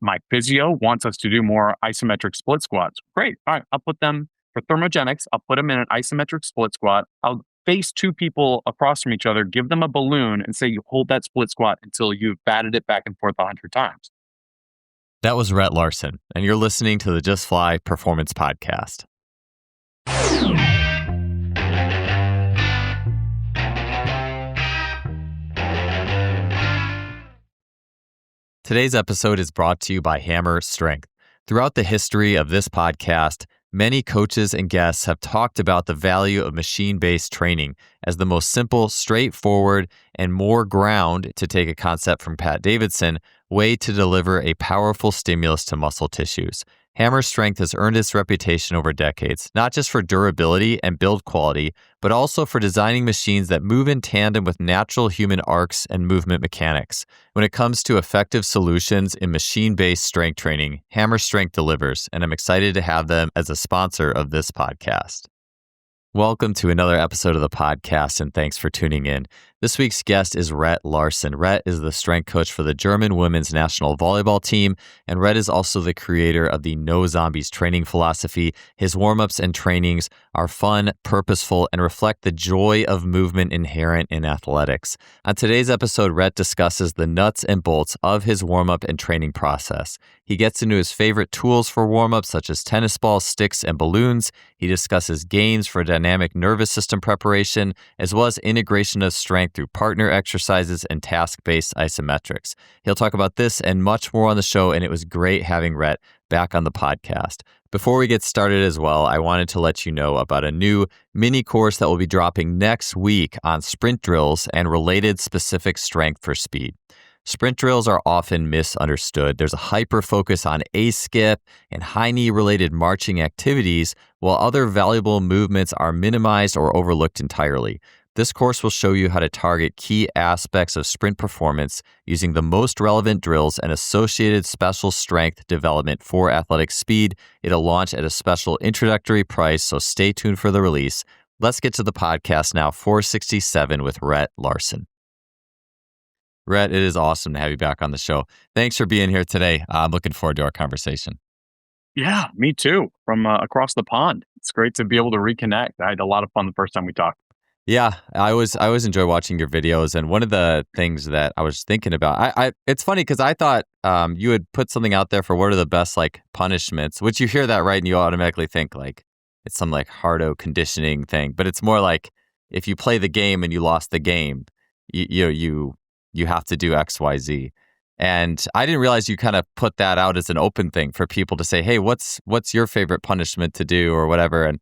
My physio wants us to do more isometric split squats. Great. All right. I'll put them for thermogenics. I'll put them in an isometric split squat. I'll face two people across from each other, give them a balloon and say, you hold that split squat until you've batted it back and forth 100 times. That was Rett Larson, and you're listening to the Just Fly Performance Podcast. Today's episode is brought to you by Hammer Strength. Throughout the history of this podcast, many coaches and guests have talked about the value of machine-based training as the most simple, straightforward, and more ground, to take a concept from Pat Davidson, way to deliver a powerful stimulus to muscle tissues. Hammer Strength has earned its reputation over decades, not just for durability and build quality, but also for designing machines that move in tandem with natural human arcs and movement mechanics. When it comes to effective solutions in machine-based strength training, Hammer Strength delivers, and I'm excited to have them as a sponsor of this podcast. Welcome to another episode of the podcast, and thanks for tuning in. This week's guest is Rett Larson. Rett is the strength coach for the German women's national volleyball team, and Rett is also the creator of the No Zombies training philosophy. His warm-ups and trainings are fun, purposeful, and reflect the joy of movement inherent in athletics. On today's episode, Rett discusses the nuts and bolts of his warm-up and training process. He gets into his favorite tools for warm-ups, such as tennis balls, sticks, and balloons. He discusses games for dynamic nervous system preparation, as well as integration of strength through partner exercises and task-based isometrics. He'll talk about this and much more on the show, and it was great having Rett back on the podcast. Before we get started as well, I wanted to let you know about a new mini course that will be dropping next week on sprint drills and related specific strength for speed. Sprint drills are often misunderstood. There's a hyper focus on A-skip and high knee related marching activities, while other valuable movements are minimized or overlooked entirely. This course will show you how to target key aspects of sprint performance using the most relevant drills and associated special strength development for athletic speed. It'll launch at a special introductory price, so stay tuned for the release. Let's get to the podcast now, 467 with Rett Larson. Rett, it is awesome to have you back on the show. Thanks for being here today. I'm looking forward to our conversation. Yeah, me too. From across the pond. It's great to be able to reconnect. I had a lot of fun the first time we talked. Yeah, I always enjoy watching your videos, and one of the things that I was thinking about, it's funny because I thought you had put something out there for what are the best punishments, which you hear that right, and you automatically think it's some hardo conditioning thing, but it's more like if you play the game and you lost the game, you have to do X, Y, Z. And I didn't realize you kind of put that out as an open thing for people to say, hey, what's your favorite punishment to do or whatever, and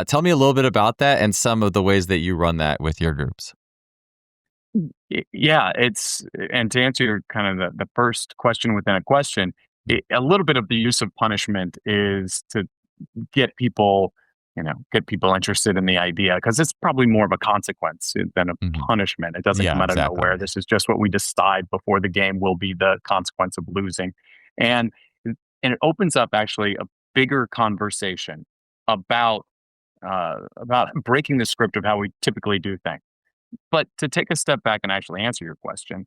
tell me a little bit about that and some of the ways that you run that with your groups. Yeah, and to answer your kind of the first question within a question, a little bit of the use of punishment is to get people interested in the idea, because it's probably more of a consequence than a punishment. It doesn't come out of nowhere. This is just what we decide before the game will be the consequence of losing. And it opens up actually a bigger conversation about breaking the script of how we typically do things. But to take a step back and actually answer your question,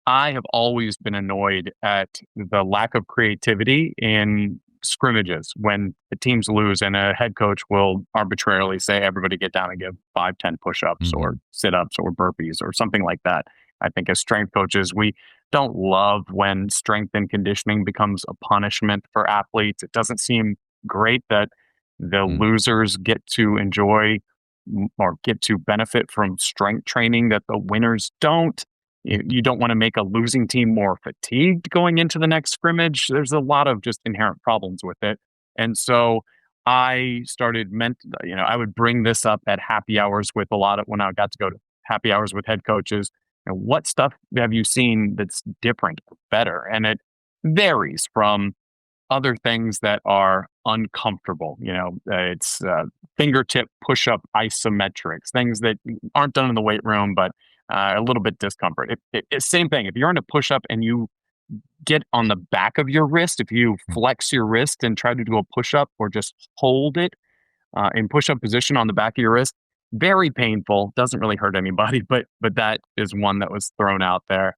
I have always been annoyed at the lack of creativity in scrimmages when the teams lose and a head coach will arbitrarily say, everybody get down and give 5-10 push-ups or sit-ups or burpees or something like that. I think as strength coaches, we don't love when strength and conditioning becomes a punishment for athletes. It doesn't seem great that the losers get to enjoy or get to benefit from strength training that the winners don't. You don't want to make a losing team more fatigued going into the next scrimmage. There's a lot of just inherent problems with it. And so I started, I would bring this up at happy hours with when I got to go to happy hours with head coaches. And what stuff have you seen that's different or better? And it varies from other things that are uncomfortable. It's fingertip push-up isometrics, things that aren't done in the weight room, but a little bit discomfort. Same thing. If you're in a push-up and you get on the back of your wrist, if you flex your wrist and try to do a push-up or just hold it in push-up position on the back of your wrist, very painful. Doesn't really hurt anybody, but that is one that was thrown out there.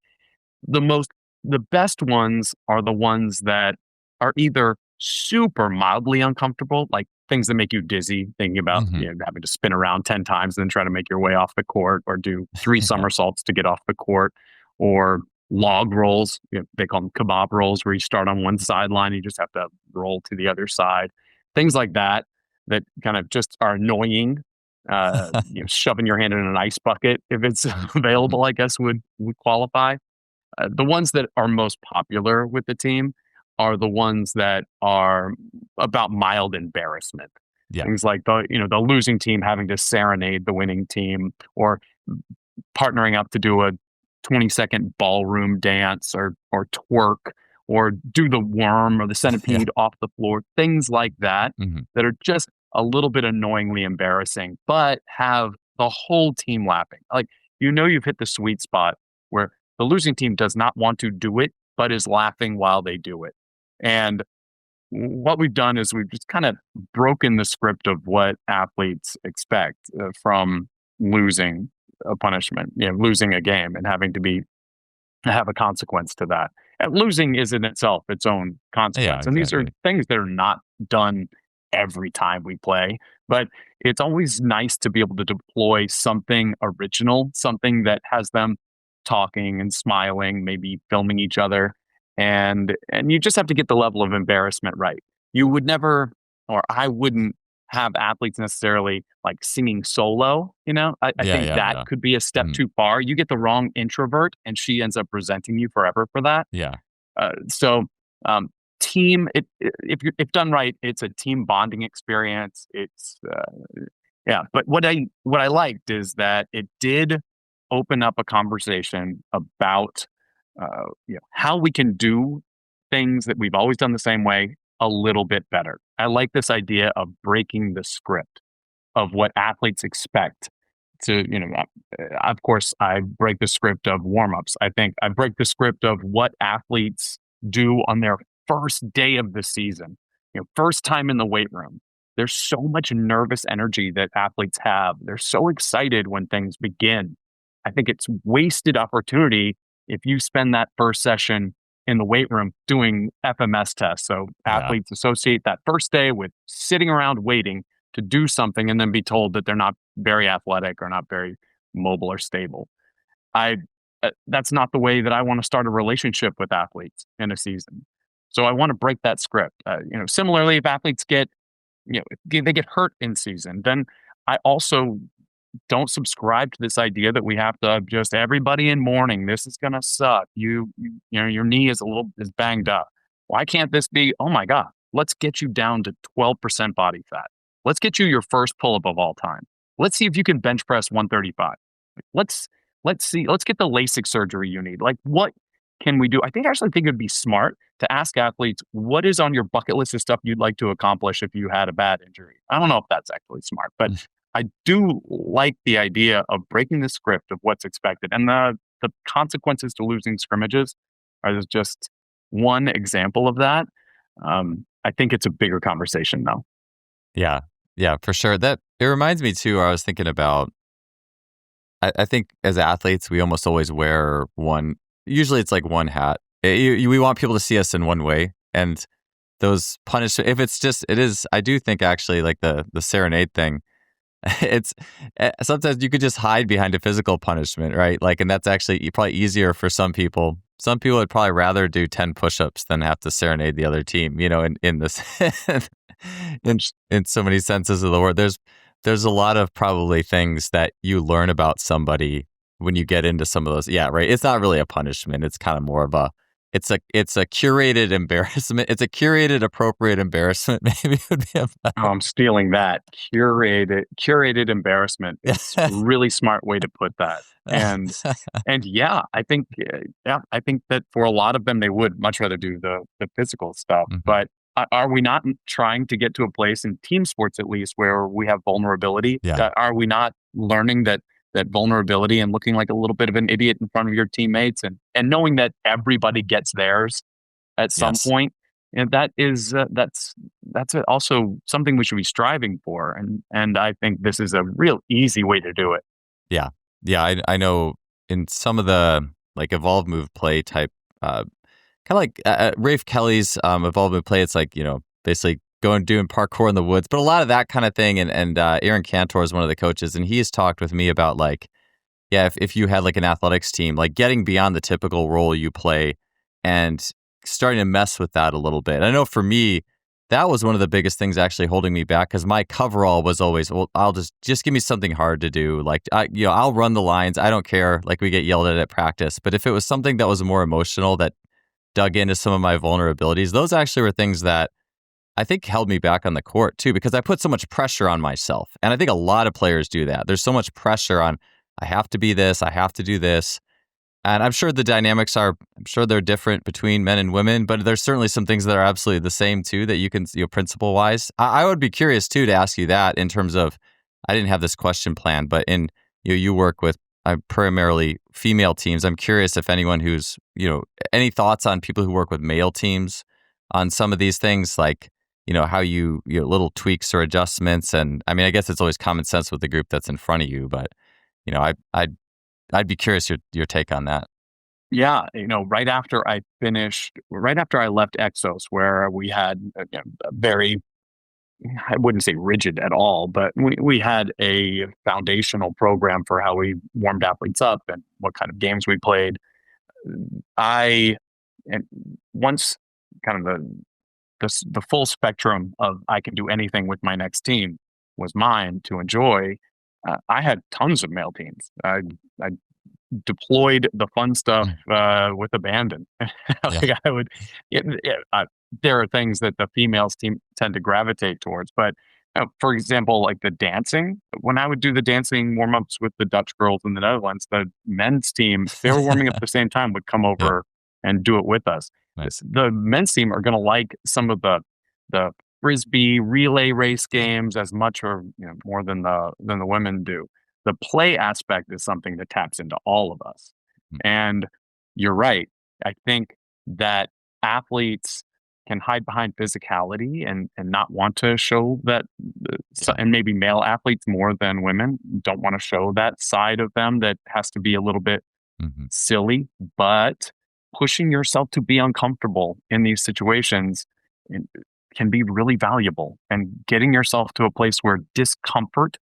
The most the best ones are the ones that are either super mildly uncomfortable, like things that make you dizzy, thinking about Hmm. having to spin around 10 times and then try to make your way off the court, or do three Yeah. somersaults to get off the court, or log rolls. They call them kebab rolls, where you start on one sideline, you just have to roll to the other side. Things like that, that kind of just are annoying. Shoving your hand in an ice bucket, if it's Mhm. available, I guess would qualify. The ones that are most popular with the team are the ones that are about mild embarrassment. Yeah. Things like the losing team having to serenade the winning team, or partnering up to do a 20-second ballroom dance, or twerk, or do the worm or the Yeah. centipede off the floor. Things like that, Hmm. that are just a little bit annoyingly embarrassing, but have the whole team laughing. Like, you've hit the sweet spot where the losing team does not want to do it, but is laughing while they do it. And what we've done is we've just kind of broken the script of what athletes expect from losing a punishment, losing a game and having to have a consequence to that. And losing is in itself its own Yeah, consequence. And these are exactly. things that are not done every time we play, but it's always nice to be able to deploy something original, something that has them talking and smiling, maybe filming each other. And you just have to get the level of embarrassment right. You would never, or I wouldn't have athletes necessarily like singing solo. I Yeah, think yeah, that yeah. could be a step Mhm. too far. You get the wrong introvert and she ends up resenting you forever for that. Yeah. So team, if done right, it's a team bonding experience. It's yeah. But what I liked is that it did open up a conversation about how we can do things that we've always done the same way a little bit better. I like this idea of breaking the script of what athletes expect to, of course, I break the script of warmups. I think I break the script of what athletes do on their first day of the season, first time in the weight room. There's so much nervous energy that athletes have. They're so excited when things begin. I think it's wasted opportunity if you spend that first session in the weight room doing FMS tests. So Yeah. athletes associate that first day with sitting around waiting to do something and then be told that they're not very athletic or not very mobile or stable. I That's not the way that I want to start a relationship with athletes in a season. So I want to break that script. Similarly, if athletes if they get hurt in season, then I also don't subscribe to this idea that we have to just everybody in mourning. This is gonna suck. Your knee is banged up. Why can't this be? Oh my god, let's get you down to 12% body fat. Let's get you your first pull up of all time. Let's see if you can bench press 135. Let's let's see. Let's get the LASIK surgery you need. Like, what can we do? I actually think it'd be smart to ask athletes what is on your bucket list of stuff you'd like to accomplish if you had a bad injury. I don't know if that's actually smart, but Mm. I do like the idea of breaking the script of what's expected, and the consequences to losing scrimmages are just one example of that. I think it's a bigger conversation, though. Yeah. Yeah, for sure. That it reminds me too, I was thinking about I think as athletes, we almost always wear one usually it's like one hat. We want people to see us in one way. And those punishment if it's just it is I do think actually like the serenade thing. It's sometimes you could just hide behind a physical punishment, right? Like, and that's actually probably easier for some people. Some people would probably rather do 10 push-ups than have to serenade the other team, in this, in so many senses of the word. There's a lot of probably things that you learn about somebody when you get into some of those. Yeah, right. It's not really a punishment. It's kind of more of it's a curated embarrassment. It's a curated appropriate embarrassment. Maybe would be a Oh, better. I'm stealing that. Curated embarrassment is a really smart way to put that. And yeah, I think that for a lot of them, they would much rather do the physical stuff. Mhm. But are we not trying to get to a place in team sports, at least, where we have vulnerability? Yeah. Are we not learning that vulnerability and looking like a little bit of an idiot in front of your teammates, and knowing that everybody gets theirs at some Yes. point? And that is also something we should be striving for. And I think this is a real easy way to do it. Yeah. Yeah. I know in some of the like evolve move play type kind of like Rafe Kelly's evolvement play. It's like, basically doing parkour in the woods, but a lot of that kind of thing. And Aaron Cantor is one of the coaches, and he has talked with me about like, yeah, if you had like an athletics team, like getting beyond the typical role you play and starting to mess with that a little bit. I know for me, that was one of the biggest things actually holding me back, because my coverall was always, well, I'll just give me something hard to do. Like, I'll run the lines. I don't care. Like, we get yelled at practice. But if it was something that was more emotional, that dug into some of my vulnerabilities, those actually were things that I think held me back on the court too, because I put so much pressure on myself. And I think a lot of players do that. There's so much pressure on, I have to be this, I have to do this. And I'm sure the dynamics I'm sure they're different between men and women, but there's certainly some things that are absolutely the same too, that you can, principle wise. I would be curious too to ask you that, in terms of, I didn't have this question planned, but you work with primarily female teams. I'm curious if anyone who's, any thoughts on people who work with male teams on some of these things, like, how little tweaks or adjustments. And I mean, I guess it's always common sense with the group that's in front of you, but I'd be curious your take on that. Yeah, right after I left Exos, where we had a very, I wouldn't say rigid at all, but we had a foundational program for how we warmed athletes up and what kind of games we played. And once kind of the full spectrum of I can do anything with my next team was mine to enjoy, I had tons of male teams. I deployed the fun stuff with abandon. Like I would, there are things that the females team tend to gravitate towards, but for example, like the dancing, when I would do the dancing warm-ups with the Dutch girls in the Netherlands, the men's team, if they were warming up at the same time, would come over and do it with us. Nice. The men's team are going to like some of the frisbee relay race games as much or more than the women do. The play aspect is something that taps into all of us. And you're right. I think that athletes can hide behind physicality and not want to show that, and maybe male athletes more than women don't want to show that side of them that has to be a little bit silly, but pushing yourself to be uncomfortable in these situations can be really valuable. And getting yourself to a place where discomfort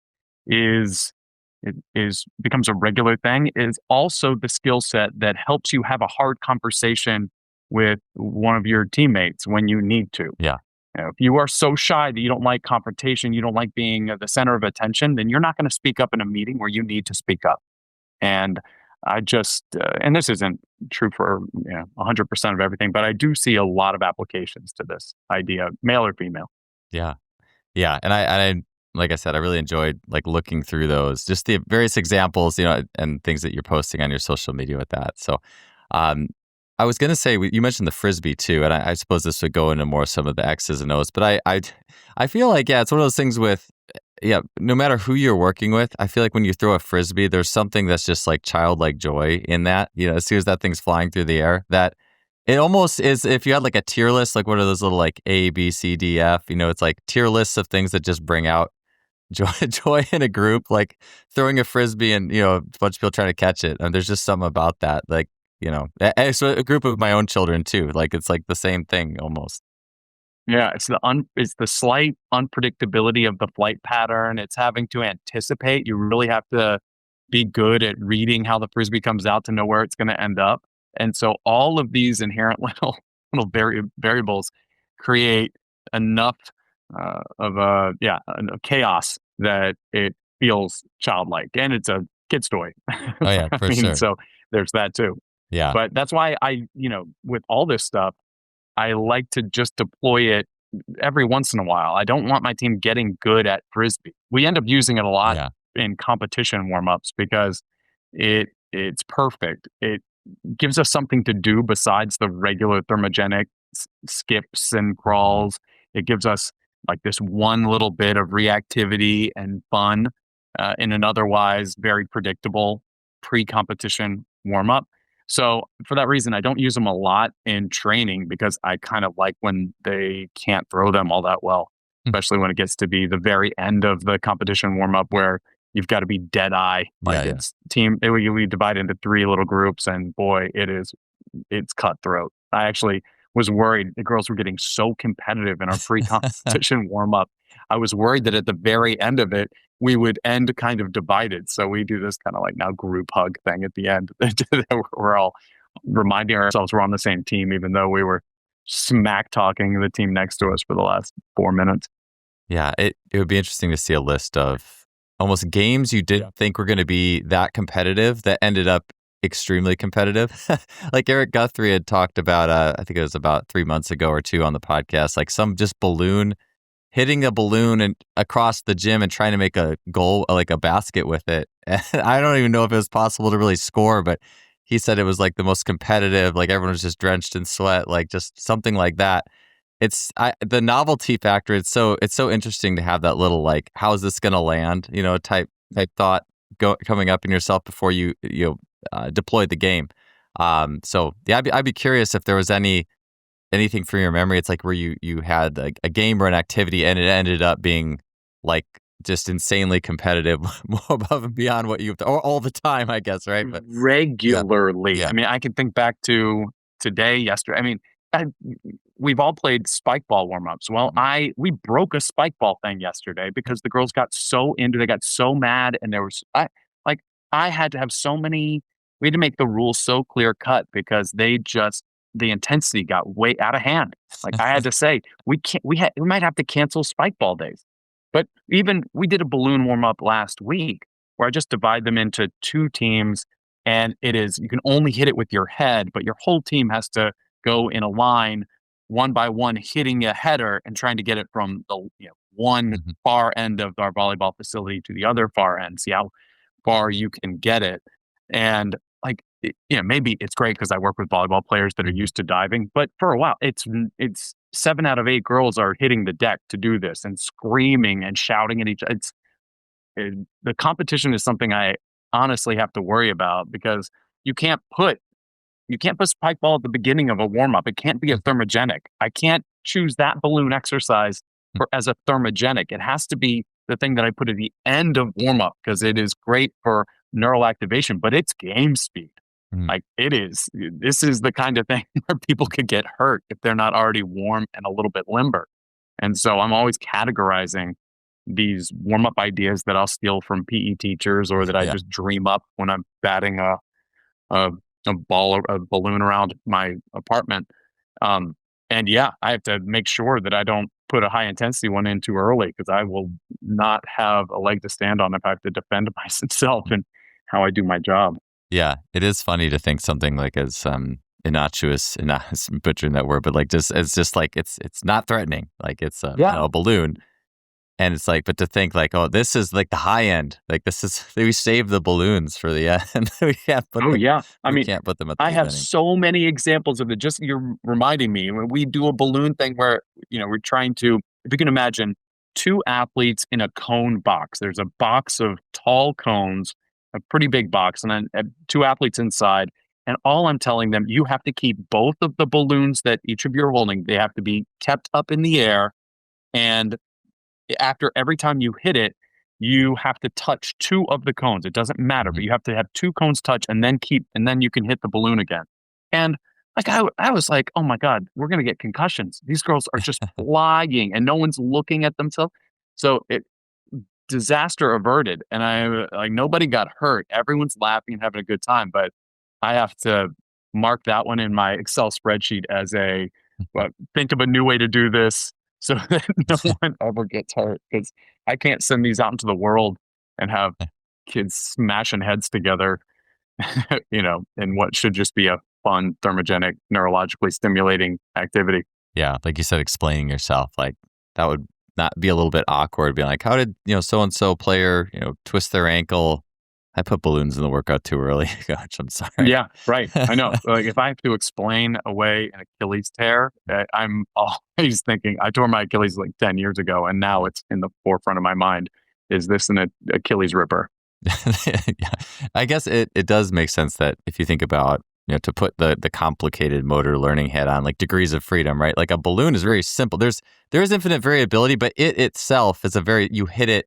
becomes a regular thing is also the skill set that helps you have a hard conversation with one of your teammates when you need to. Yeah. If you are so shy that you don't like confrontation, you don't like being the center of attention, then you're not going to speak up in a meeting where you need to speak up. And I just, and this isn't true for 100% of everything, but I do see a lot of applications to this idea, male or female. Yeah. Yeah. And I like I said, I really enjoyed like looking through those, just the various examples, and things that you're posting on your social media with that. So, I was going to say, you mentioned the frisbee too, and I suppose this would go into more some of the X's and O's, but I feel like, it's one of those things with, no matter who you're working with, I feel like when you throw a frisbee, there's something that's just like childlike joy in that, as soon as that thing's flying through the air, that it almost is, if you had like a tier list, like what are those little like A, B, C, D, F, it's like tier lists of things that just bring out joy in a group, like throwing a frisbee and, a bunch of people trying to catch it. And there's just something about that, like, so a group of my own children too. Like it's like the same thing almost. Yeah, it's the slight unpredictability of the flight pattern. It's having to anticipate. You really have to be good at reading how the frisbee comes out to know where it's going to end up. And so all of these inherent little variables create enough of chaos that it feels childlike, and it's a kid's toy. Oh yeah, for sure. So there's that too. Yeah. But that's why with all this stuff, I like to just deploy it every once in a while. I don't want my team getting good at frisbee. We end up using it a lot in competition warm-ups because it's perfect. It gives us something to do besides the regular thermogenic skips and crawls. It gives us like this one little bit of reactivity and fun in an otherwise very predictable pre-competition warm-up. So for that reason, I don't use them a lot in training because I kind of like when they can't throw them all that well, especially when it gets to be the very end of the competition warm-up where you've got to be dead eye. Like it's team, we divide into 3 little groups, and boy, it is it's cutthroat. I actually was worried the girls were getting so competitive in our pre-competition warm-up. I was worried that at the very end of it, we would end kind of divided. So we do this kind of like now group hug thing at the end. We're all reminding ourselves we're on the same team, even though we were smack talking the team next to us for the last 4 minutes. Yeah, it would be interesting to see a list of almost games you didn't think were going to be that competitive that ended up extremely competitive. Like Eric Guthrie had talked about, I think it was about 3 months ago or two on the podcast, like some just hitting a balloon and across the gym and trying to make a goal, like a basket with it. And I don't even know if it was possible to really score, but he said it was like the most competitive, like everyone was just drenched in sweat, like just something like that. The novelty factor. It's so interesting to have that little like, how is this going to land? Type thought coming up in yourself before you deployed the game. So yeah, I'd be curious if there was anything from your memory. It's like where you had like a game or an activity and it ended up being like just insanely competitive, more above and beyond what you've done, or all the time, I guess, right? But regularly. Yeah. I mean, I can think back to today, yesterday. I mean, we've all played spike ball warm-ups. Well, we broke a spike ball thing yesterday because the girls got so they got so mad, and I had to have we had to make the rules so clear cut because the intensity got way out of hand. Like I had to say, we might have to cancel spike ball days. But even we did a balloon warm-up last week where I just divide them into 2 teams, and you can only hit it with your head, but your whole team has to go in a line one by one, hitting a header and trying to get it from the one far end of our volleyball facility to the other far end, see how far you can get it. And like, maybe it's great because I work with volleyball players that are used to diving, but for a while, it's 7 out of 8 girls are hitting the deck to do this and screaming and shouting at each other. The competition is something I honestly have to worry about because you can't put spike ball at the beginning of a warm up. It can't be a thermogenic. I can't choose that balloon exercise as a thermogenic. It has to be the thing that I put at the end of warm up because it is great for neural activation, but it's game speed. Like this is the kind of thing where people could get hurt if they're not already warm and a little bit limber. And so I'm always categorizing these warm up ideas that I'll steal from PE teachers or that I just dream up when I'm batting a balloon around my apartment. And yeah, I have to make sure that I don't put a high intensity one in too early because I will not have a leg to stand on if I have to defend myself and how I do my job. Yeah, it is funny to think something like as innocuous, not butchering that word, but like it's just like it's not threatening, like it's a balloon, and it's like, but to think like, oh, this is like the high end, like this is we save the balloons for the end. We can't put them, we can't put them at the beginning. I have so many examples of it. Just you're reminding me when we do a balloon thing where we're trying to, if you can imagine 2 athletes in a cone box. There's a box of tall cones, a pretty big box, and then 2 athletes inside. And all I'm telling them, you have to keep both of the balloons that each of you are holding, they have to be kept up in the air. And after every time you hit it, you have to touch 2 of the cones. It doesn't matter, but you have to have 2 cones touch and then you can hit the balloon again. And like I was like, oh my God, we're going to get concussions. These girls are just flying and no one's looking at themselves. So disaster averted. And nobody got hurt. Everyone's laughing and having a good time. But I have to mark that one in my Excel spreadsheet as think of a new way to do this so that no one ever gets hurt. Because I can't send these out into the world and have kids smashing heads together, in what should just be a fun, thermogenic, neurologically stimulating activity. Yeah, like you said, explaining yourself, like that would not be a little bit awkward, being like, how did, so-and-so player, twist their ankle? I put balloons in the workout too early. Gosh, I'm sorry. Yeah, right. I know. Like if I have to explain away an Achilles tear, I'm always thinking, I tore my Achilles like 10 years ago, and now it's in the forefront of my mind. Is this an Achilles ripper? Yeah. I guess it does make sense that if you think about, to put the complicated motor learning head on, like degrees of freedom, right? Like a balloon is very simple. There is infinite variability, but it itself is you hit it,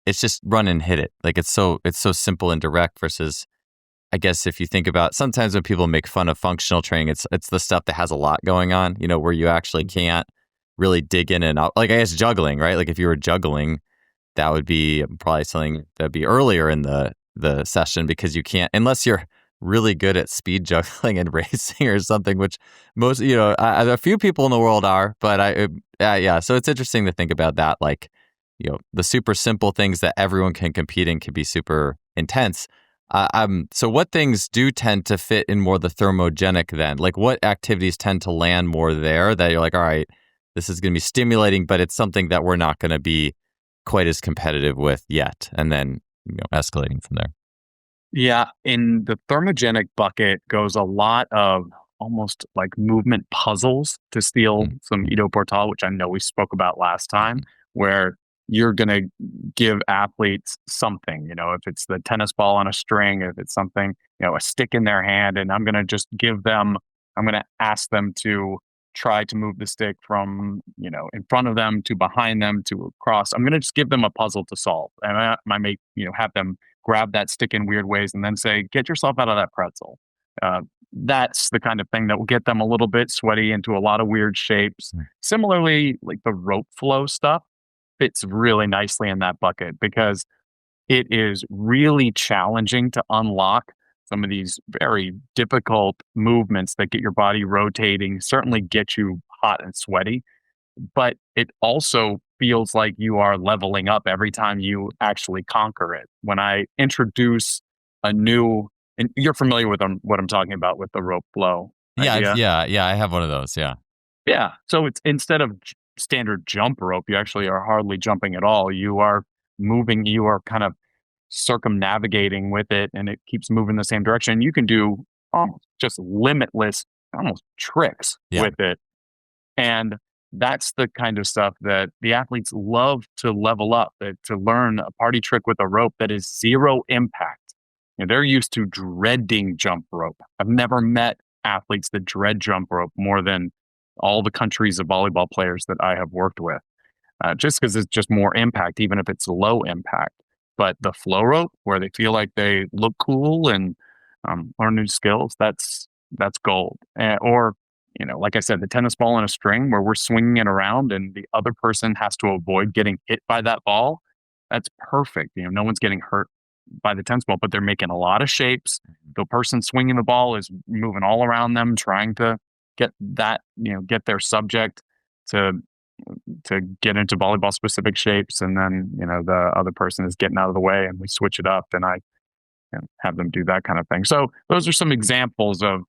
it's just run and hit it. Like it's so simple and direct versus I guess if you think about, sometimes when people make fun of functional training, it's the stuff that has a lot going on, where you actually can't really dig in and out. Like, I guess juggling, right? Like if you were juggling, that would be probably something that'd be earlier in the session, because you can't, unless you're really good at speed juggling and racing or something, which most, a few people in the world are, but yeah. So it's interesting to think about that. Like, the super simple things that everyone can compete in can be super intense. So what things do tend to fit in more the thermogenic then? Like what activities tend to land more there that you're like, all right, this is going to be stimulating, but it's something that we're not going to be quite as competitive with yet, and then escalating from there. Yeah, in the thermogenic bucket goes a lot of almost like movement puzzles, to steal Mm-hmm. some Ido Portal, which I know we spoke about last time, where you're going to give athletes something, if it's the tennis ball on a string, if it's something, a stick in their hand, and I'm going to ask them to try to move the stick from, in front of them to behind them to across. I'm going to just give them a puzzle to solve. And I may, have them grab that stick in weird ways and then say, get yourself out of that pretzel. That's the kind of thing that will get them a little bit sweaty into a lot of weird shapes. Mm. Similarly, like the rope flow stuff fits really nicely in that bucket, because it is really challenging to unlock some of these very difficult movements that get your body rotating, certainly get you hot and sweaty, but it also feels like you are leveling up every time you actually conquer it. When I introduce a new, and you're familiar with what I'm talking about with the rope flow Yeah, idea. yeah. I have one of those. Yeah. Yeah. So it's instead of standard jump rope, you actually are hardly jumping at all. You are moving, you are kind of circumnavigating with it, and it keeps moving the same direction. You can do almost just limitless, almost tricks Yeah. with it. And that's the kind of stuff that the athletes love to level up, to learn a party trick with a rope that is zero impact. They're used to dreading jump rope. I've never met athletes that dread jump rope more than all the countries of volleyball players that I have worked with, just because it's just more impact, even if it's low impact. But the flow rope, where they feel like they look cool and learn new skills, that's gold. Or like I said, the tennis ball on a string, where we're swinging it around and the other person has to avoid getting hit by that ball. That's perfect. No one's getting hurt by the tennis ball, but they're making a lot of shapes. The person swinging the ball is moving all around them, trying to get that, get their subject to get into volleyball specific shapes. And then, the other person is getting out of the way and we switch it up, and I have them do that kind of thing. So those are some examples of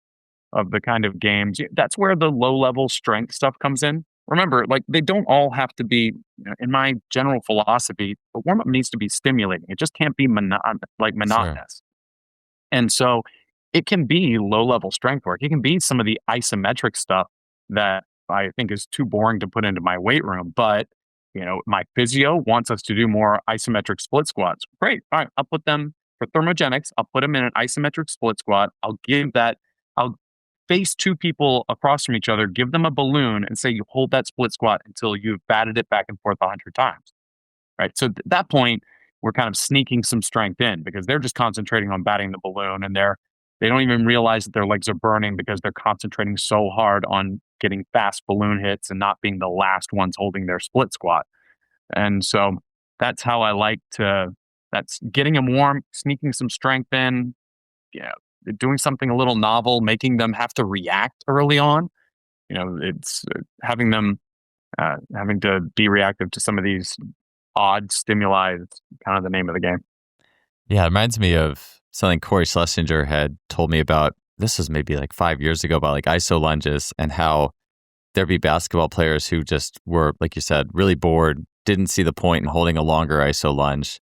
the kind of games. That's where the low level strength stuff comes in. Remember, like, they don't all have to be, in my general philosophy, the warm up needs to be stimulating. It just can't be monotonous. And so it can be low level strength work. It can be some of the isometric stuff that I think is too boring to put into my weight room. But, my physio wants us to do more isometric split squats. Great. All right. I'll put them for thermogenics. I'll put them in an isometric split squat. I'll face two people across from each other, give them a balloon, and say you hold that split squat until you've batted it back and forth 100 times. Right. So at that point, we're kind of sneaking some strength in, because they're just concentrating on batting the balloon, and they don't even realize that their legs are burning, because they're concentrating so hard on getting fast balloon hits and not being the last ones holding their split squat. And so that's how that's getting them warm, sneaking some strength in, doing something a little novel, making them have to react early on. It's having them having to be reactive to some of these odd stimuli. It's kind of the name of the game. Yeah, it reminds me of something Corey Schlesinger had told me about. This was maybe like 5 years ago, about like iso lunges, and how there'd be basketball players who just were, like you said, really bored, didn't see the point in holding a longer iso lunge,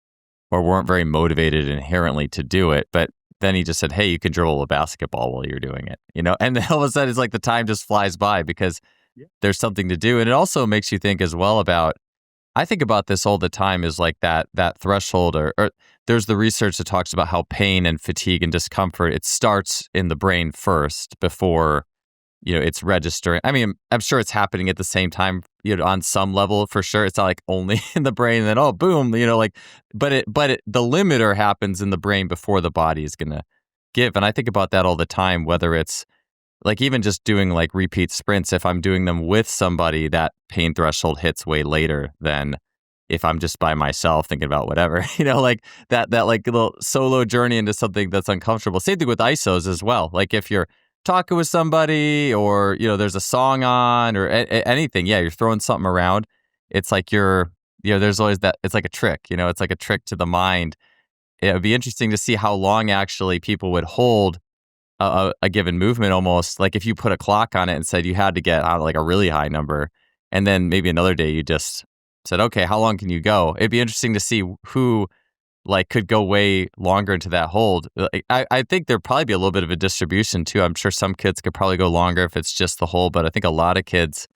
or weren't very motivated inherently to do it. But then he just said, hey, you can dribble a basketball while you're doing it, and then all of a sudden it's like the time just flies by, because there's something to do. And it also makes you think as well about, I think about this all the time, is like that threshold, or there's the research that talks about how pain and fatigue and discomfort, it starts in the brain first before, it's registering. I mean, I'm sure it's happening at the same time, on some level for sure. It's not like only in the brain and then, oh, boom, but the limiter happens in the brain before the body is going to give. And I think about that all the time, whether it's like even just doing like repeat sprints. If I'm doing them with somebody, that pain threshold hits way later than if I'm just by myself thinking about whatever, like that like little solo journey into something that's uncomfortable. Same thing with ISOs as well. Like if you're talking with somebody or, there's a song on or anything, you're throwing something around. It's like there's always that, it's like a trick, it's like a trick to the mind. It would be interesting to see how long actually people would hold a given movement, almost like if you put a clock on it and said you had to get out like a really high number, and then maybe another day you just said, okay, how long can you go? It'd be interesting to see who like could go way longer into that hold. I think there'd probably be a little bit of a distribution too. I'm sure some kids could probably go longer if it's just the hold, but I think a lot of kids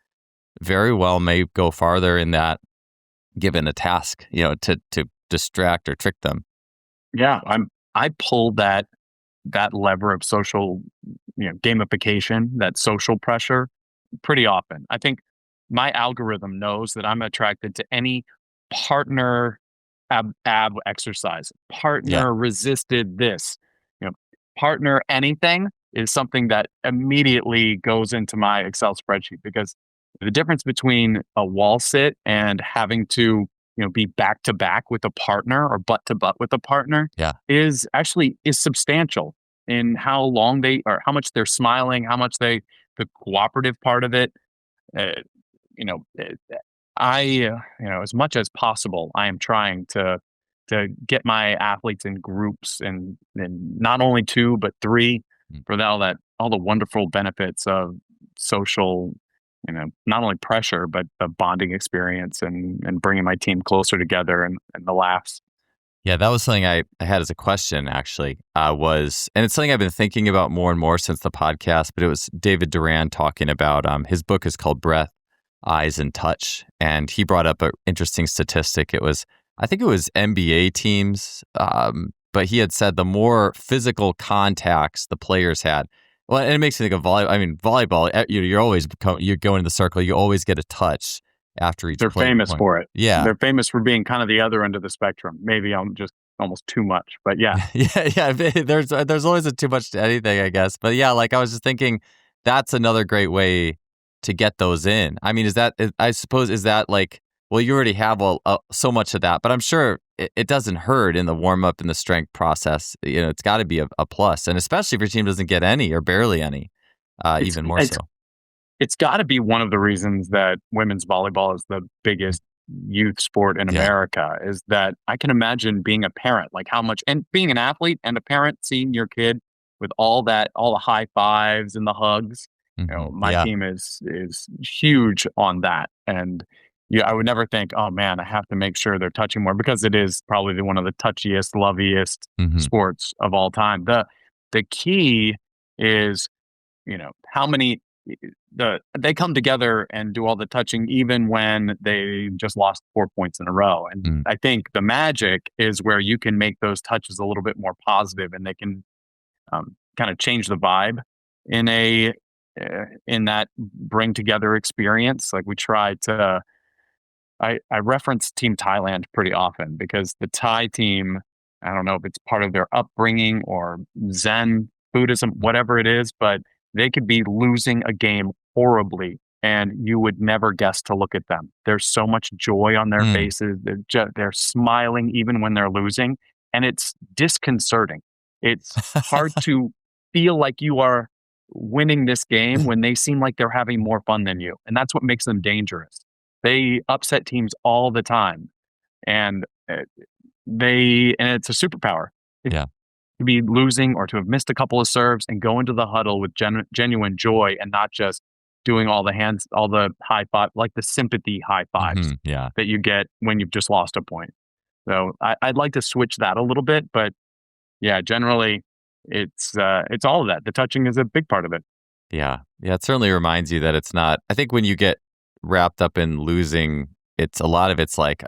very well may go farther in that given a task, to distract or trick them. Yeah, I pull that lever of social, gamification, that social pressure pretty often. I think my algorithm knows that I'm attracted to any partner ab exercise, Yeah. partner resisted this, you know, partner anything is something that immediately goes into my Excel spreadsheet because the difference between a wall sit and having to, be back to back with a partner or butt to butt with a partner Yeah. is substantial in how long they or how much they're smiling, how much the cooperative part of it. Uh, you know, uh, as much as possible, I am trying to get my athletes in groups and not only two but three Mm. for all the wonderful benefits of social, not only pressure but the bonding experience and bringing my team closer together and the laughs. Yeah, that was something I had as a question, actually, and it's something I've been thinking about more and more since the podcast, but it was David Duran talking about, his book is called Breath, Eyes, and Touch. And he brought up an interesting statistic. I think it was NBA teams, but he had said the more physical contacts the players had, well, and it makes me think of volleyball. I mean, volleyball, you go into the circle, you always get a touch after each They're play famous point. for it. Yeah. They're famous for being kind of the other end of the spectrum. Maybe I'm just almost too much, but yeah. Yeah. There's always a too much to anything, I guess. But yeah, like I was just thinking, that's another great way to get those in. I mean, I suppose, is that like, well, you already have so much of that, but I'm sure it doesn't hurt in the warm up and the strength process. It's got to be a plus, and especially if your team doesn't get any or barely any, even more so. It's got to be one of the reasons that women's volleyball is the biggest youth sport in America is that I can imagine being a parent, like how much, and being an athlete and a parent, seeing your kid with all the high fives and the hugs. Mm-hmm. My team is huge on that. And I would never think, oh man, I have to make sure they're touching more because it is probably one of the touchiest, loviest sports of all time. The key is, how many they come together and do all the touching even when they just lost 4 points in a row. And I think the magic is where you can make those touches a little bit more positive and they can kind of change the vibe in that bring together experience. Like we try to, I reference Team Thailand pretty often because the Thai team, I don't know if it's part of their upbringing or Zen Buddhism, whatever it is, but they could be losing a game horribly and you would never guess to look at them. There's so much joy on their faces. They're smiling even when they're losing, and it's disconcerting. It's hard to feel like you are winning this game when they seem like they're having more fun than you. And that's what makes them dangerous. They upset teams all the time. And it's a superpower. Yeah. To be losing or to have missed a couple of serves and go into the huddle with genuine joy and not just doing all the high five, like the sympathy high fives that you get when you've just lost a point. So I'd like to switch that a little bit, but yeah, generally it's all of that. The touching is a big part of it. Yeah. Yeah. It certainly reminds you that it's not, I think when you get wrapped up in losing, it's a lot of it's like,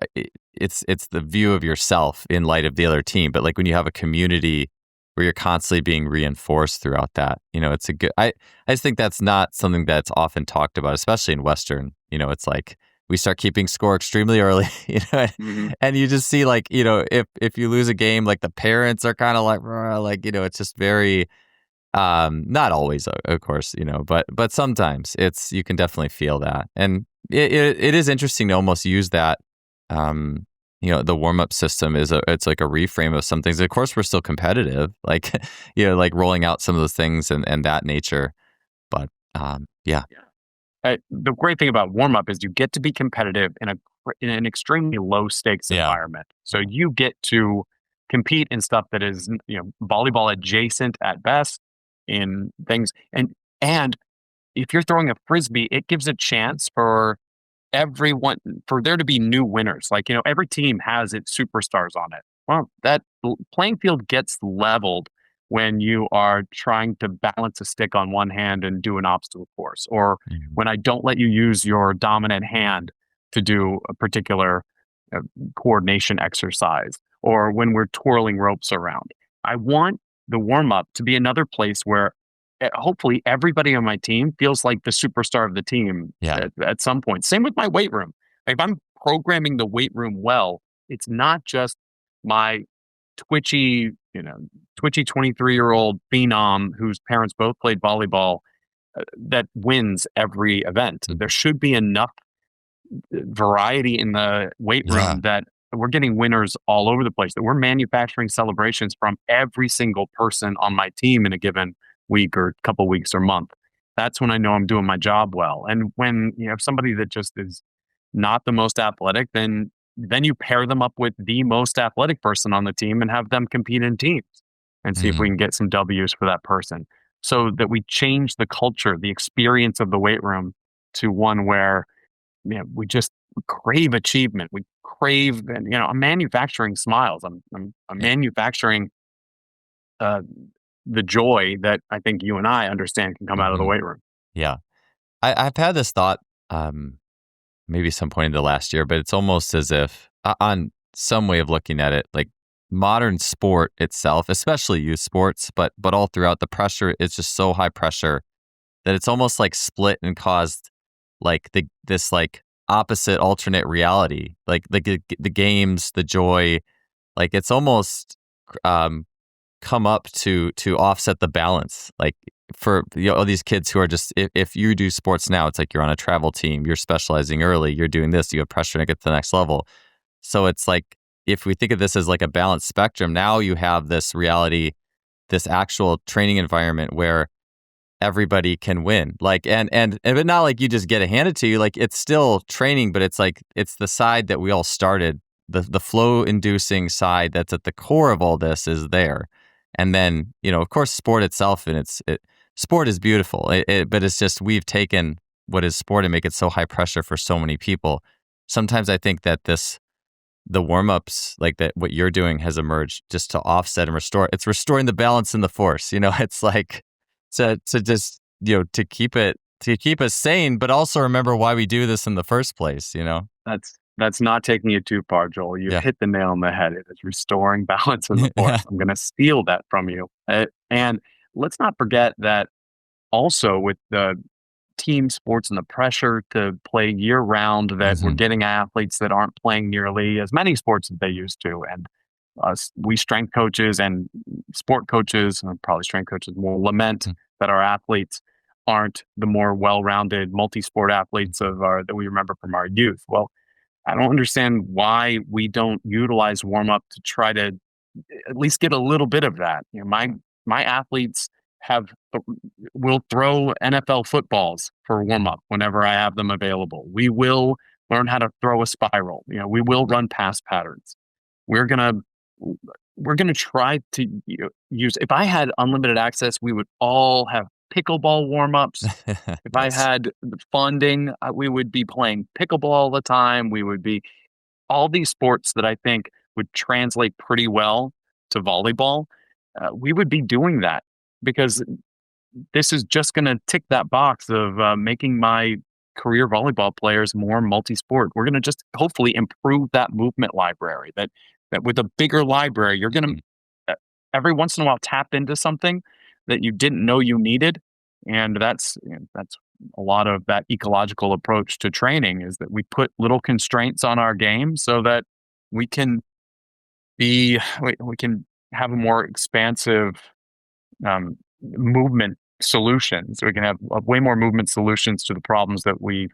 it's the view of yourself in light of the other team. But like when you have a community where you're constantly being reinforced throughout that, it's a good, I just think that's not something that's often talked about, especially in Western, it's like we start keeping score extremely early, Mhm. and you just see like, if you lose a game, like the parents are kind of like, "Rah," like, it's just very, not always, of course, but sometimes you can definitely feel that. And it is interesting to almost use that, the warm up system it's like a reframe of some things. Of course, we're still competitive, like, like rolling out some of those things and that nature. But, yeah. Yeah. The great thing about warm up is you get to be competitive in an extremely low stakes Yeah. environment. So you get to compete in stuff that is volleyball adjacent at best in things, and if you're throwing a frisbee, it gives a chance for everyone for there to be new winners. Like, every team has its superstars on it. Well, that playing field gets leveled when you are trying to balance a stick on one hand and do an obstacle course, or Mhm. when I don't let you use your dominant hand to do a particular uh, coordination exercise, or when we're twirling ropes around. I want the warm up to be another place where hopefully everybody on my team feels like the superstar of the team Yeah. at some point. Same with my weight room. Like, if I'm programming the weight room well, it's not just my twitchy, twitchy 23-year-old phenom whose parents both played volleyball that wins every event. Mhm. There should be enough variety in the weight Yeah. room that we're getting winners all over the place, that we're manufacturing celebrations from every single person on my team in a given week or couple weeks or month. That's when I know I'm doing my job well. And when you have somebody that just is not the most athletic, then you pair them up with the most athletic person on the team and have them compete in teams and see if we Mhm. can get some W's for that person. So that we change the culture, the experience of the weight room to one where we just crave achievement. We crave, and I'm manufacturing smiles. I'm Yeah. manufacturing uh, the joy that I think you and I understand can come out of the Mhm. weight room. Yeah. I've had this thought, maybe some point in the last year, but it's almost as if, on some way of looking at it, like modern sport itself, especially youth sports, but all throughout, the pressure is just so high pressure that it's almost like split and caused like this like opposite alternate reality, like the games, the joy, like it's almost, um, come up to offset the balance. Like for all these kids who are just, if you do sports now, it's like you're on a travel team, you're specializing early, you're doing this, you have pressure to get to the next level. So it's like, if we think of this as like a balanced spectrum, now you have this reality, this actual training environment where everybody can win. Like, and but not like you just get it handed to you. Like, it's still training, but it's like it's the side that we all started. The flow inducing side that's at the core of all this is there. And then, of course, sport itself, and sport is beautiful. But it's just, we've taken what is sport and make it so high pressure for so many people. Sometimes I think that the warm ups, like that, what you're doing has emerged just to offset and restore. It's restoring the balance and the force. It's like to just, to keep us sane, but also remember why we do this in the first place. That's not taking it too far, Joel. You Yeah. hit the nail on the head. It is restoring balance in the Yeah. force. I'm going to steal that from you. And let's not forget that also with the team sports and the pressure to play year round, that we're Hmm. getting athletes that aren't playing nearly as many sports as they used to. And we strength coaches and sport coaches, and probably strength coaches more, lament that our athletes aren't the more well-rounded multi-sport athletes that we remember from our youth. Well, I don't understand why we don't utilize warm up to try to at least get a little bit of that. My athletes have will throw NFL footballs for warm up whenever I have them available. We will learn how to throw a spiral. We will run pass patterns. We're gonna we're gonna try to use. If I had unlimited access, we would all have pickleball warm ups. If I Yes. had the funding, we would be playing pickleball all the time. We would be all these sports that I think would translate pretty well to volleyball. We would be doing that because this is just going to tick that box of making my career volleyball players more multi-sport. We're going to just hopefully improve that movement library. That with a bigger library, you're going Mhm. to every once in a while tap into something that you didn't know you needed, and that's a lot of that ecological approach to training is that we put little constraints on our game so that we can we can have a more expansive movement solutions. We can have way more movement solutions to the problems that we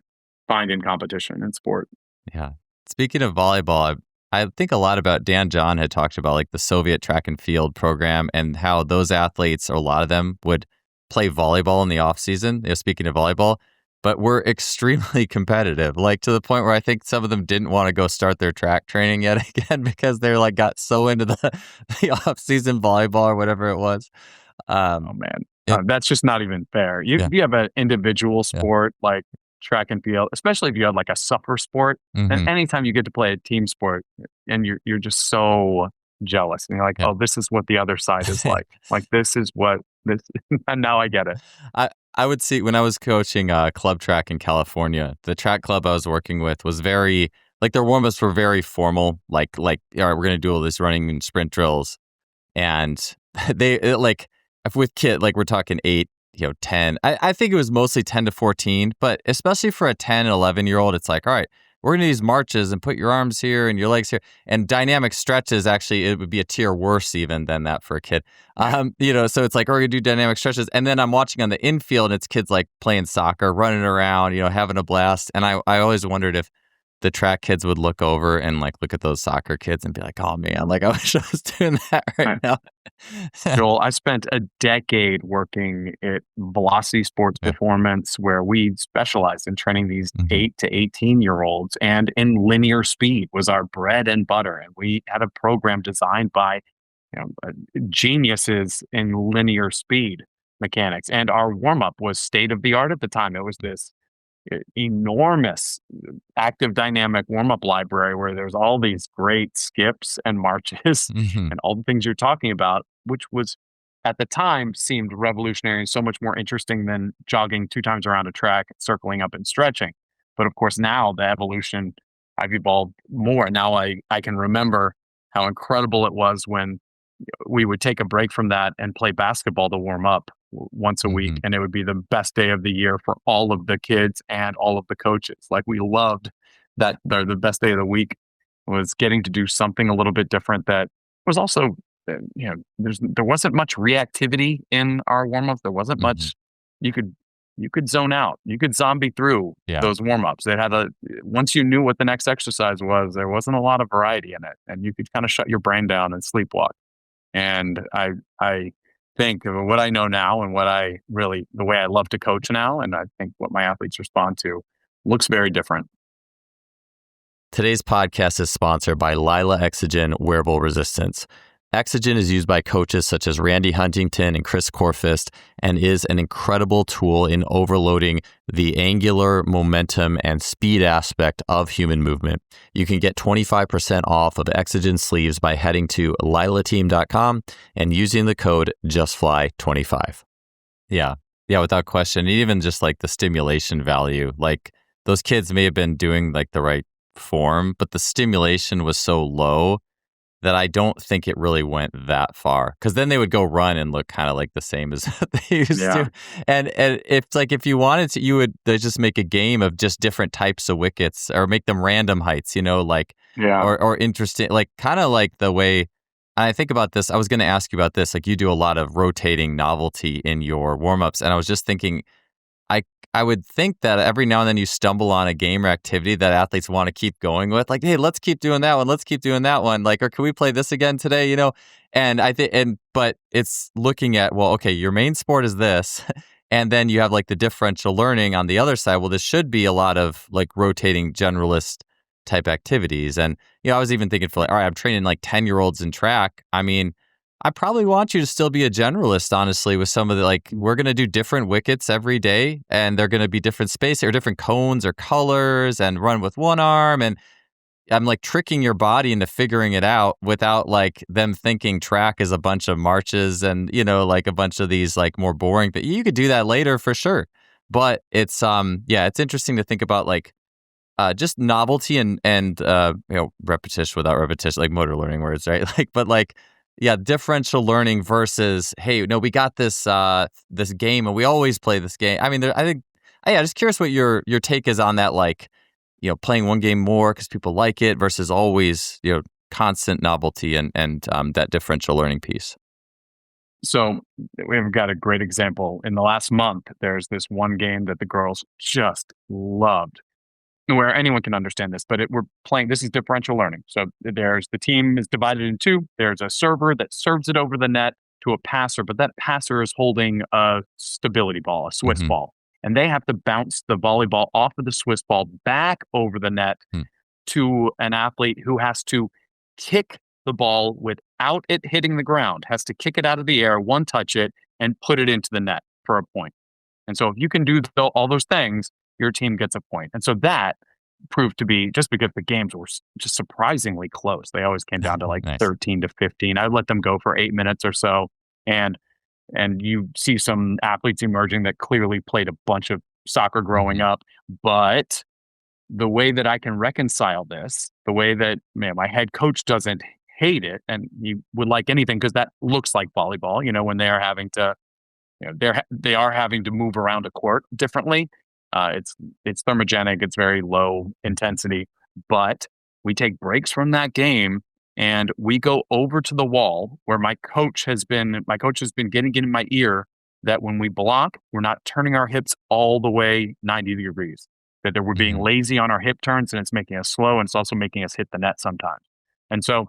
find in competition and sport. Yeah. Speaking of volleyball, I think a lot about Dan John had talked about like the Soviet track and field program and how those athletes, or a lot of them, would play volleyball in the off season. Speaking of volleyball, but we're extremely competitive, like to the point where I think some of them didn't want to go start their track training yet again because they're like got so into the off season volleyball or whatever it was. Oh man, Yeah. that's just not even fair. Yeah. You have an individual Yeah. sport like track and field, especially if you have like a suffer sport. And Mhm. anytime you get to play a team sport, and you're just so jealous, and you're like, Yeah. oh, this is what the other side is like. Like this is what this. And now I get it. I would see when I was coaching club track in California, the track club I was working with was very, like their warm-ups were very formal, like all right, we're going to do all this running and sprint drills. And like if with kid, like we're talking 8, 10, I think it was mostly 10 to 14, but especially for a 10 and 11-year-old, it's like, all right, we're going to do these marches and put your arms here and your legs here. And dynamic stretches, actually, it would be a tier worse even than that for a kid. So it's like, we're going to do dynamic stretches. And then I'm watching on the infield, and it's kids like playing soccer, running around, having a blast. And I always wondered if the track kids would look over and like look at those soccer kids and be like, oh man, like I wish I was doing that right now. Joel, I spent a decade working at Velocity Sports Performance, where we specialized in training these 8 to 18-year-olds, and in linear speed was our bread and butter. And we had a program designed by geniuses in linear speed mechanics. And our warm-up was state of the art at the time. It was this enormous active dynamic warm-up library where there's all these great skips and marches and all the things you're talking about, which was at the time seemed revolutionary and so much more interesting than jogging 2 times around a track, circling up and stretching. But of course, now the evolution, I've evolved more. Now I can remember how incredible it was when we would take a break from that and play basketball to warm up once a week, and it would be the best day of the year for all of the kids and all of the coaches. Like we loved that. The best day of the week was getting to do something a little bit different that was also there wasn't much reactivity in our warm-ups. There wasn't much you could zone out, you could zombie through those warm-ups. They had once you knew what the next exercise was, there wasn't a lot of variety in it, and you could kind of shut your brain down and sleepwalk. And I think of what I know now and the way I love to coach now, and I think what my athletes respond to looks very different. Today's podcast is sponsored by Lila Exogen Wearable Resistance. Exogen is used by coaches such as Randy Huntington and Chris Corfist, and is an incredible tool in overloading the angular, momentum, and speed aspect of human movement. You can get 25% off of Exogen sleeves by heading to lilateam.com and using the code JustFly25. Yeah, without question. Even just like the stimulation value, like those kids may have been doing like the right form, but the stimulation was so low that I don't think it really went that far. Because then they would go run and look kind of like the same as they used to. And it's like if you wanted to, you would just make a game of just different types of wickets, or make them random heights, or interesting, like kind of like the way I think about this. I was going to ask you about this. Like you do a lot of rotating novelty in your warm-ups. And I was just thinking, I would think that every now and then you stumble on a game or activity that athletes want to keep going with, like, hey, let's keep doing that one. Let's keep doing that one. Like, or can we play this again today? And I think, but it's looking at, well, okay, your main sport is this. And then you have like the differential learning on the other side. Well, this should be a lot of like rotating generalist type activities. And, I was even thinking all right, I'm training like 10-year-olds in track. I mean, I probably want you to still be a generalist, honestly, with some of the, like, we're going to do different wickets every day, and they're going to be different space or different cones or colors, and run with one arm. And I'm like tricking your body into figuring it out without like them thinking track is a bunch of marches and, like a bunch of these like more boring, but you could do that later for sure. But it's, it's interesting to think about like, just novelty and repetition without repetition, like motor learning words, right? Like, but like, differential learning versus, hey, no, we got this this game and we always play this game. I mean, I think Yeah, just curious what your take is on that, like, playing one game more because people like it versus always, constant novelty and that differential learning piece. So we've got a great example. In the last month, there's this one game that the girls just loved, where anyone can understand this, but we're playing. This is differential learning. So there's the team is divided in two. There's a server that serves it over the net to a passer, but that passer is holding a stability ball, a Swiss Hmm. ball, and they have to bounce the volleyball off of the Swiss ball back over the net to an athlete who has to kick the ball without it hitting the ground, has to kick it out of the air, one touch it, and put it into the net for a point. And so if you can do all those things, your team gets a point. And so that proved to be just because the games were just surprisingly close. They always came down to like Nice. 13 to 15. I let them go for 8 minutes or so. And you see some athletes emerging that clearly played a bunch of soccer growing Mhm. up. But the way that I can reconcile this, the way that my head coach doesn't hate it, and you would like anything because that looks like volleyball, when they are having to they are having to move around a court differently. It's thermogenic. It's very low intensity, but we take breaks from that game and we go over to the wall where my coach has been getting in my ear that when we block, we're not turning our hips all the way 90 degrees. That we're being Mhm. lazy on our hip turns and it's making us slow and it's also making us hit the net sometimes. And so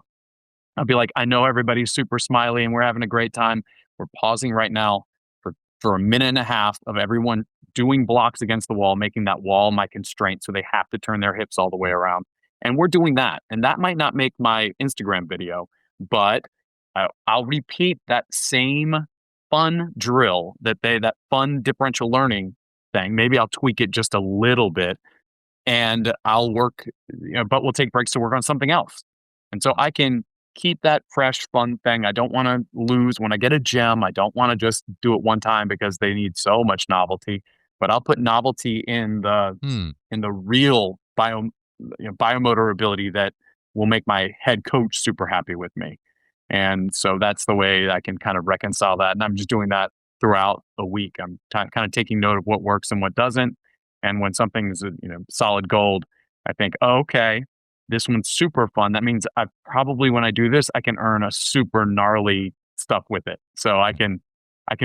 I'll be like, I know everybody's super smiley and we're having a great time. We're pausing right now for, for a minute and a half of everyone doing blocks against the wall, making that wall my constraint. So they have to turn their hips all the way around. And we're doing that. And that might not make my Instagram video, but I'll repeat that same fun drill that fun differential learning thing. Maybe I'll tweak it just a little bit and I'll work, but we'll take breaks to work on something else. And so I can keep that fresh, fun thing. I don't want to lose when I get a gem. I don't want to just do it one time because they need so much novelty. But I'll put novelty Hmm. in the real biomotor ability that will make my head coach super happy with me. And so that's the way I can kind of reconcile that. And I'm just doing that throughout a week. I'm kind of taking note of what works and what doesn't. And when something's solid gold, I think, oh, okay, this one's super fun. That means I probably when I do this, I can earn a super gnarly stuff with it. So I can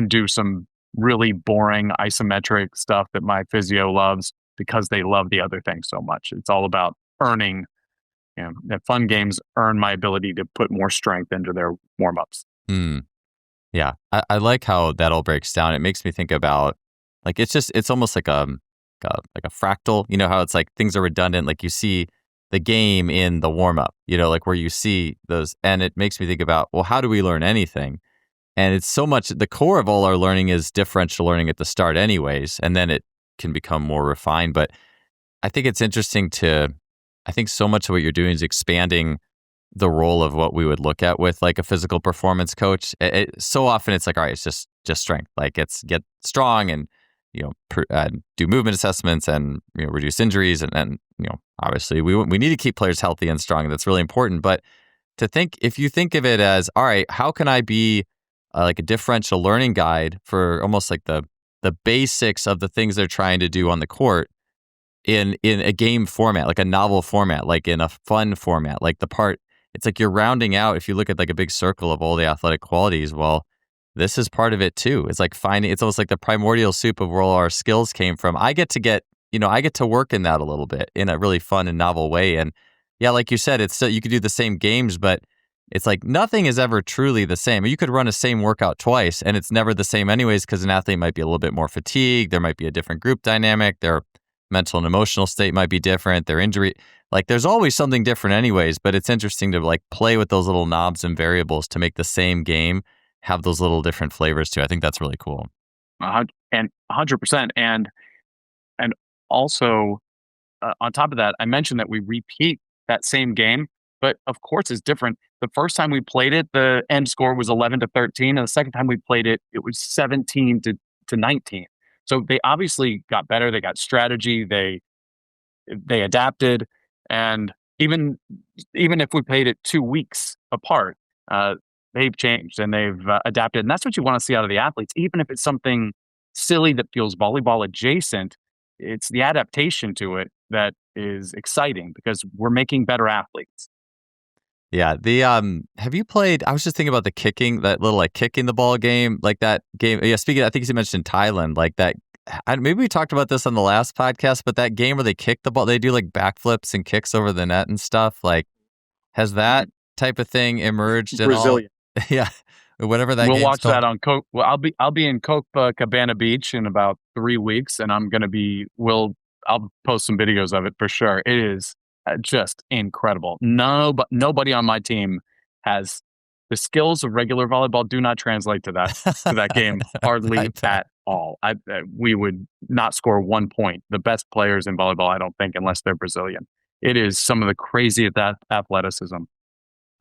do some really boring isometric stuff that my physio loves because they love the other thing so much. It's all about earning. That fun games earn my ability to put more strength into their warm ups. Hmm. Yeah, I like how that all breaks down. It makes me think about, like, it's almost like a fractal. You know how it's like things are redundant. Like you see the game in the warm up. Like where you see those, and it makes me think about, well, how do we learn anything? And it's so much the core of all our learning is differential learning at the start, anyways, and then it can become more refined. But I think it's interesting I think so much of what you're doing is expanding the role of what we would look at with like a physical performance coach. So often it's like, all right, it's just strength. Like it's get strong and do movement assessments and reduce injuries and obviously we need to keep players healthy and strong. That's really important. But if you think of it as, all right, how can I be like a differential learning guide for almost like the basics of the things they're trying to do on the court in a game format, like a novel format, like in a fun format, like it's like you're rounding out, if you look at like a big circle of all the athletic qualities, well, this is part of it too. It's like it's almost like the primordial soup of where all our skills came from. I get to work in that a little bit in a really fun and novel way. And yeah, like you said, it's still, you could do the same games, but it's like nothing is ever truly the same. You could run a same workout twice and it's never the same anyways, because an athlete might be a little bit more fatigued. There might be a different group dynamic. Their mental and emotional state might be different. Their injury, like there's always something different anyways, but it's interesting to like play with those little knobs and variables to make the same game have those little different flavors too. I think that's really cool. And 100%. And also on top of that, I mentioned that we repeat that same game, but of course it's different. The first time we played it, the end score was 11-13, and the second time we played it, it was 17 to 19. So they obviously got better. They got strategy. They adapted, and even if we played it 2 weeks apart, uh, they've changed and they've adapted. And that's what you want to see out of the athletes, even if it's something silly that feels volleyball adjacent. it's the adaptation to it that is exciting because we're making better athletes. Yeah. The have you played, I was just thinking about the kicking, that little like kicking the ball game, like that game. Yeah, speaking, I think you mentioned Thailand, like that. Maybe we talked about this on the last podcast, but that game where they kick the ball, they do like backflips and kicks over the net and stuff. Like, has that type of thing emerged at all? Brazilian. Yeah. Whatever that We'll game's watch called. that on Coke. Well, I'll be in Copacabana Beach in about 3 weeks, and I'm gonna be. I'll post some videos of it for sure. It is just incredible. No, but nobody on my team has the skills of regular volleyball. Do not translate to that game I hardly bet. at all. We would not score 1 point. The best players in volleyball, I don't think, unless they're Brazilian. It is some of the craziest athleticism.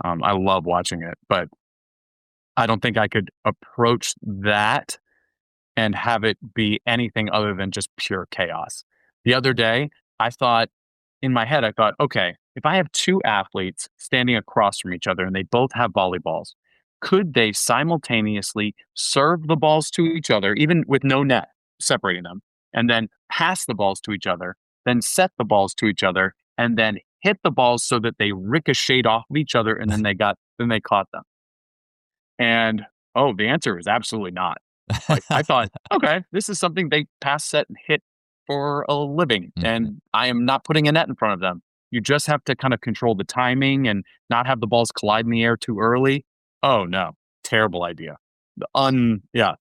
I love watching it, but I don't think I could approach that and have it be anything other than just pure chaos. The other day, I thought in my head, I thought, okay, if I have two athletes standing across from each other and they both have volleyballs, could they simultaneously serve the balls to each other, even with no net separating them, and then pass the balls to each other, then set the balls to each other, and then hit the balls so that they ricocheted off of each other and then they caught them? And the answer is absolutely not. Like I thought, okay, this is something they pass, set, and hit for a living, and I am not putting a net in front of them. You just have to kind of control the timing and not have the balls collide in the air too early. Oh no, terrible idea. Yeah,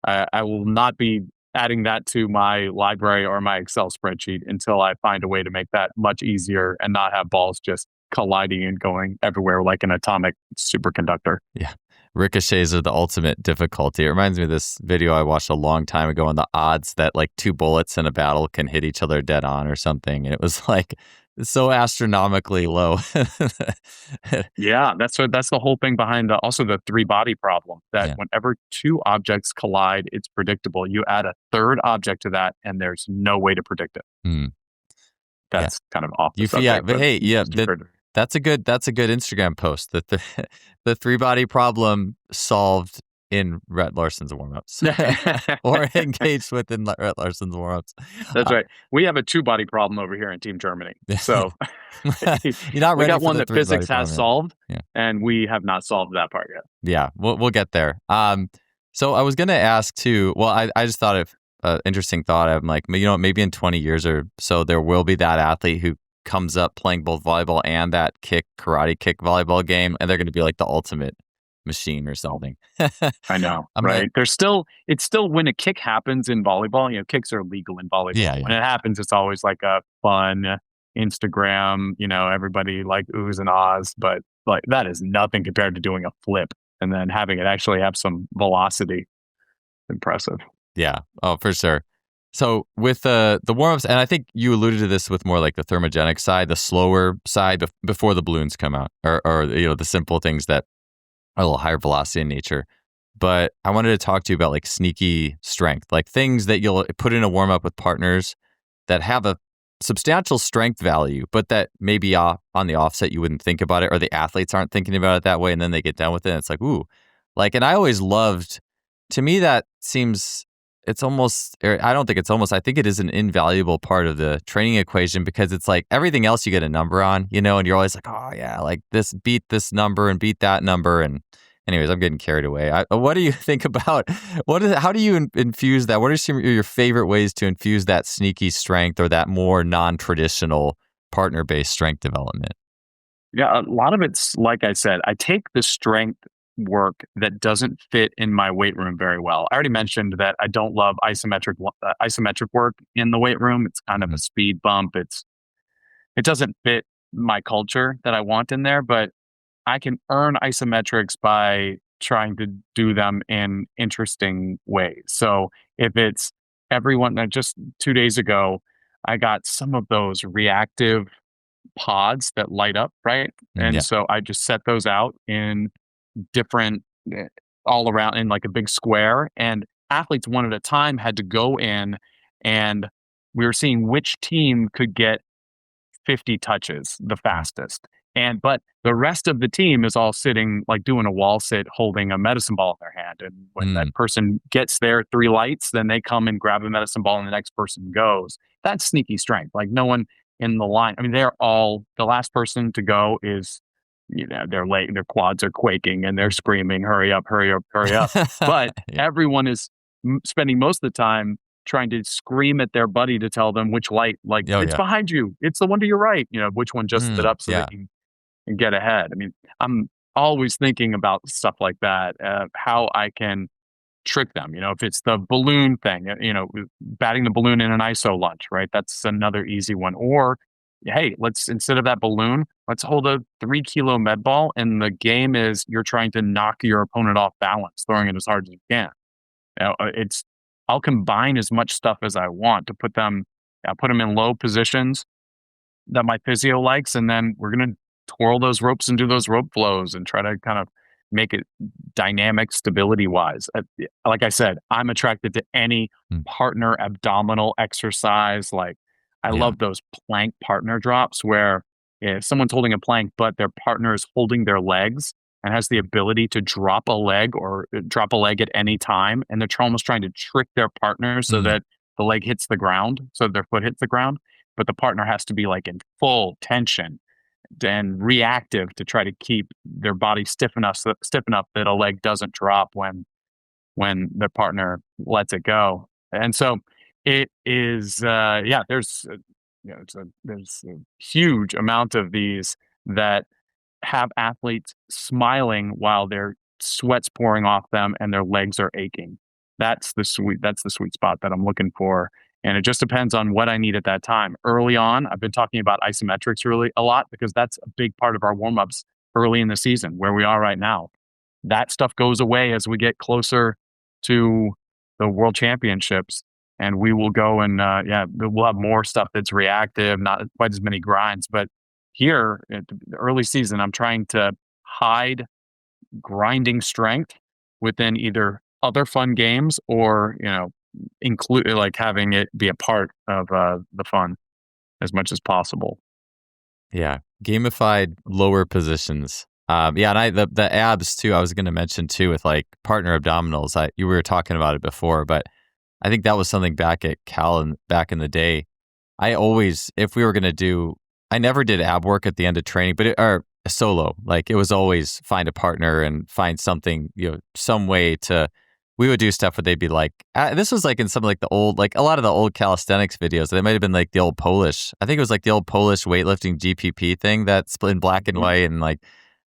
I will not be adding that to my library or my Excel spreadsheet until I find a way to make that much easier and not have balls just colliding and going everywhere like an atomic superconductor. Yeah. Ricochets are the ultimate difficulty. It reminds me of this video I watched a long time ago on the odds that like two bullets in a battle can hit each other dead on or something. And it was like so astronomically low. Yeah, that's the whole thing behind also the three body problem. That Yeah. whenever two objects collide, it's predictable. You add a third object to that, and there's no way to predict it. Hmm. That's kind of off the Yeah, subject. but hey, yeah, just occurred to me. that's a good Instagram post that the three body problem solved in Rett Larson's warmups or engaged within Rett Larson's warmups. That's right. We have a two body problem over here in Team Germany. So you're not we ready got for one the that three-body physics has problem yet. solved, Yeah. and we have not solved that part yet. Yeah, we'll get there. So I was going to ask too. Well, I just thought of interesting thought. I'm like, maybe in 20 years or so, there will be that athlete who comes up playing both volleyball and that karate kick volleyball game, and they're going to be like the ultimate machine or something. I know, right? It's still when a kick happens in volleyball, kicks are legal in volleyball. Yeah. When it happens, it's always like a fun Instagram, everybody like oohs and ahs, but like that is nothing compared to doing a flip and then having it actually have some velocity. Impressive. Yeah. Oh, for sure. So with the warm-ups, and I think you alluded to this with more like the thermogenic side, the slower side before the balloons come out, or the simple things that are a little higher velocity in nature. But I wanted to talk to you about like sneaky strength, like things that you'll put in a warm-up with partners that have a substantial strength value, but that maybe on the offset you wouldn't think about it, or the athletes aren't thinking about it that way, and then they get done with it, and it's like, ooh. Like, and I always loved, to me, that seems, it's almost, or I don't think it's almost, I think it is an invaluable part of the training equation, because it's like everything else you get a number on, and you're always like, oh yeah, like beat this number and beat that number. And anyways, I'm getting carried away. What do you think about, how do you infuse that? What are some of your favorite ways to infuse that sneaky strength or that more non-traditional partner-based strength development? Yeah, a lot of it's, like I said, I take the strength work that doesn't fit in my weight room very well. I already mentioned that I don't love isometric work in the weight room. It's kind of a speed bump. It doesn't fit my culture that I want in there, but I can earn isometrics by trying to do them in interesting ways. So if it's just 2 days ago, I got some of those reactive pods that light up, right? And so I just set those out in different all around in like a big square, and athletes one at a time had to go in, and we were seeing which team could get 50 touches the fastest. But the rest of the team is all sitting, like doing a wall sit, holding a medicine ball in their hand. And when that person gets their 3 lights, then they come and grab a medicine ball and the next person goes. That's sneaky strength. Like no one in the line. I mean, they're all, the last person to go is, they're late, their quads are quaking and they're screaming, hurry up, hurry up, hurry up. But everyone is spending most of the time trying to scream at their buddy to tell them which light, like it's behind you, it's the one to your right, which one just lit up so they can get ahead. I mean, I'm always thinking about stuff like that, how I can trick them. If it's the balloon thing, batting the balloon in an iso lunge, right? That's another easy one. Or, hey, let's, instead of that balloon, let's hold a 3-kilo med ball. And the game is you're trying to knock your opponent off balance, throwing it as hard as you can. I'll combine as much stuff as I want to put them in low positions that my physio likes. And then we're going to twirl those ropes and do those rope flows and try to kind of make it dynamic stability wise. Like I said, I'm attracted to any partner abdominal exercise. Like I love those plank partner drops where if someone's holding a plank, but their partner is holding their legs and has the ability to drop a leg at any time. And they're almost trying to trick their partner so that the leg hits the ground, so their foot hits the ground, but the partner has to be like in full tension and reactive to try to keep their body stiff enough that a leg doesn't drop when the partner lets it go. And so it is, there's a huge amount of these that have athletes smiling while their sweat's pouring off them and their legs are aching. That's the sweet spot that I'm looking for. And it just depends on what I need at that time. Early on, I've been talking about isometrics really a lot because that's a big part of our warm-ups early in the season where we are right now. That stuff goes away as we get closer to the world championships. And we will go and, we'll have more stuff that's reactive, not quite as many grinds. But here at the early season, I'm trying to hide grinding strength within either other fun games or, include like having it be a part of the fun as much as possible. Yeah, gamified lower positions. And the abs too. I was going to mention too with like partner abdominals. You were talking about it before, but I think that was something back at Cal and back in the day. I always, if we were going to do, I never did ab work at the end of training, or solo. Like it was always find a partner and find something, some way to. We would do stuff where they'd be like, this was like in some like the old, like a lot of the old calisthenics videos. They might have been like the old Polish. I think it was like the old Polish weightlifting GPP thing that's in black and white, and like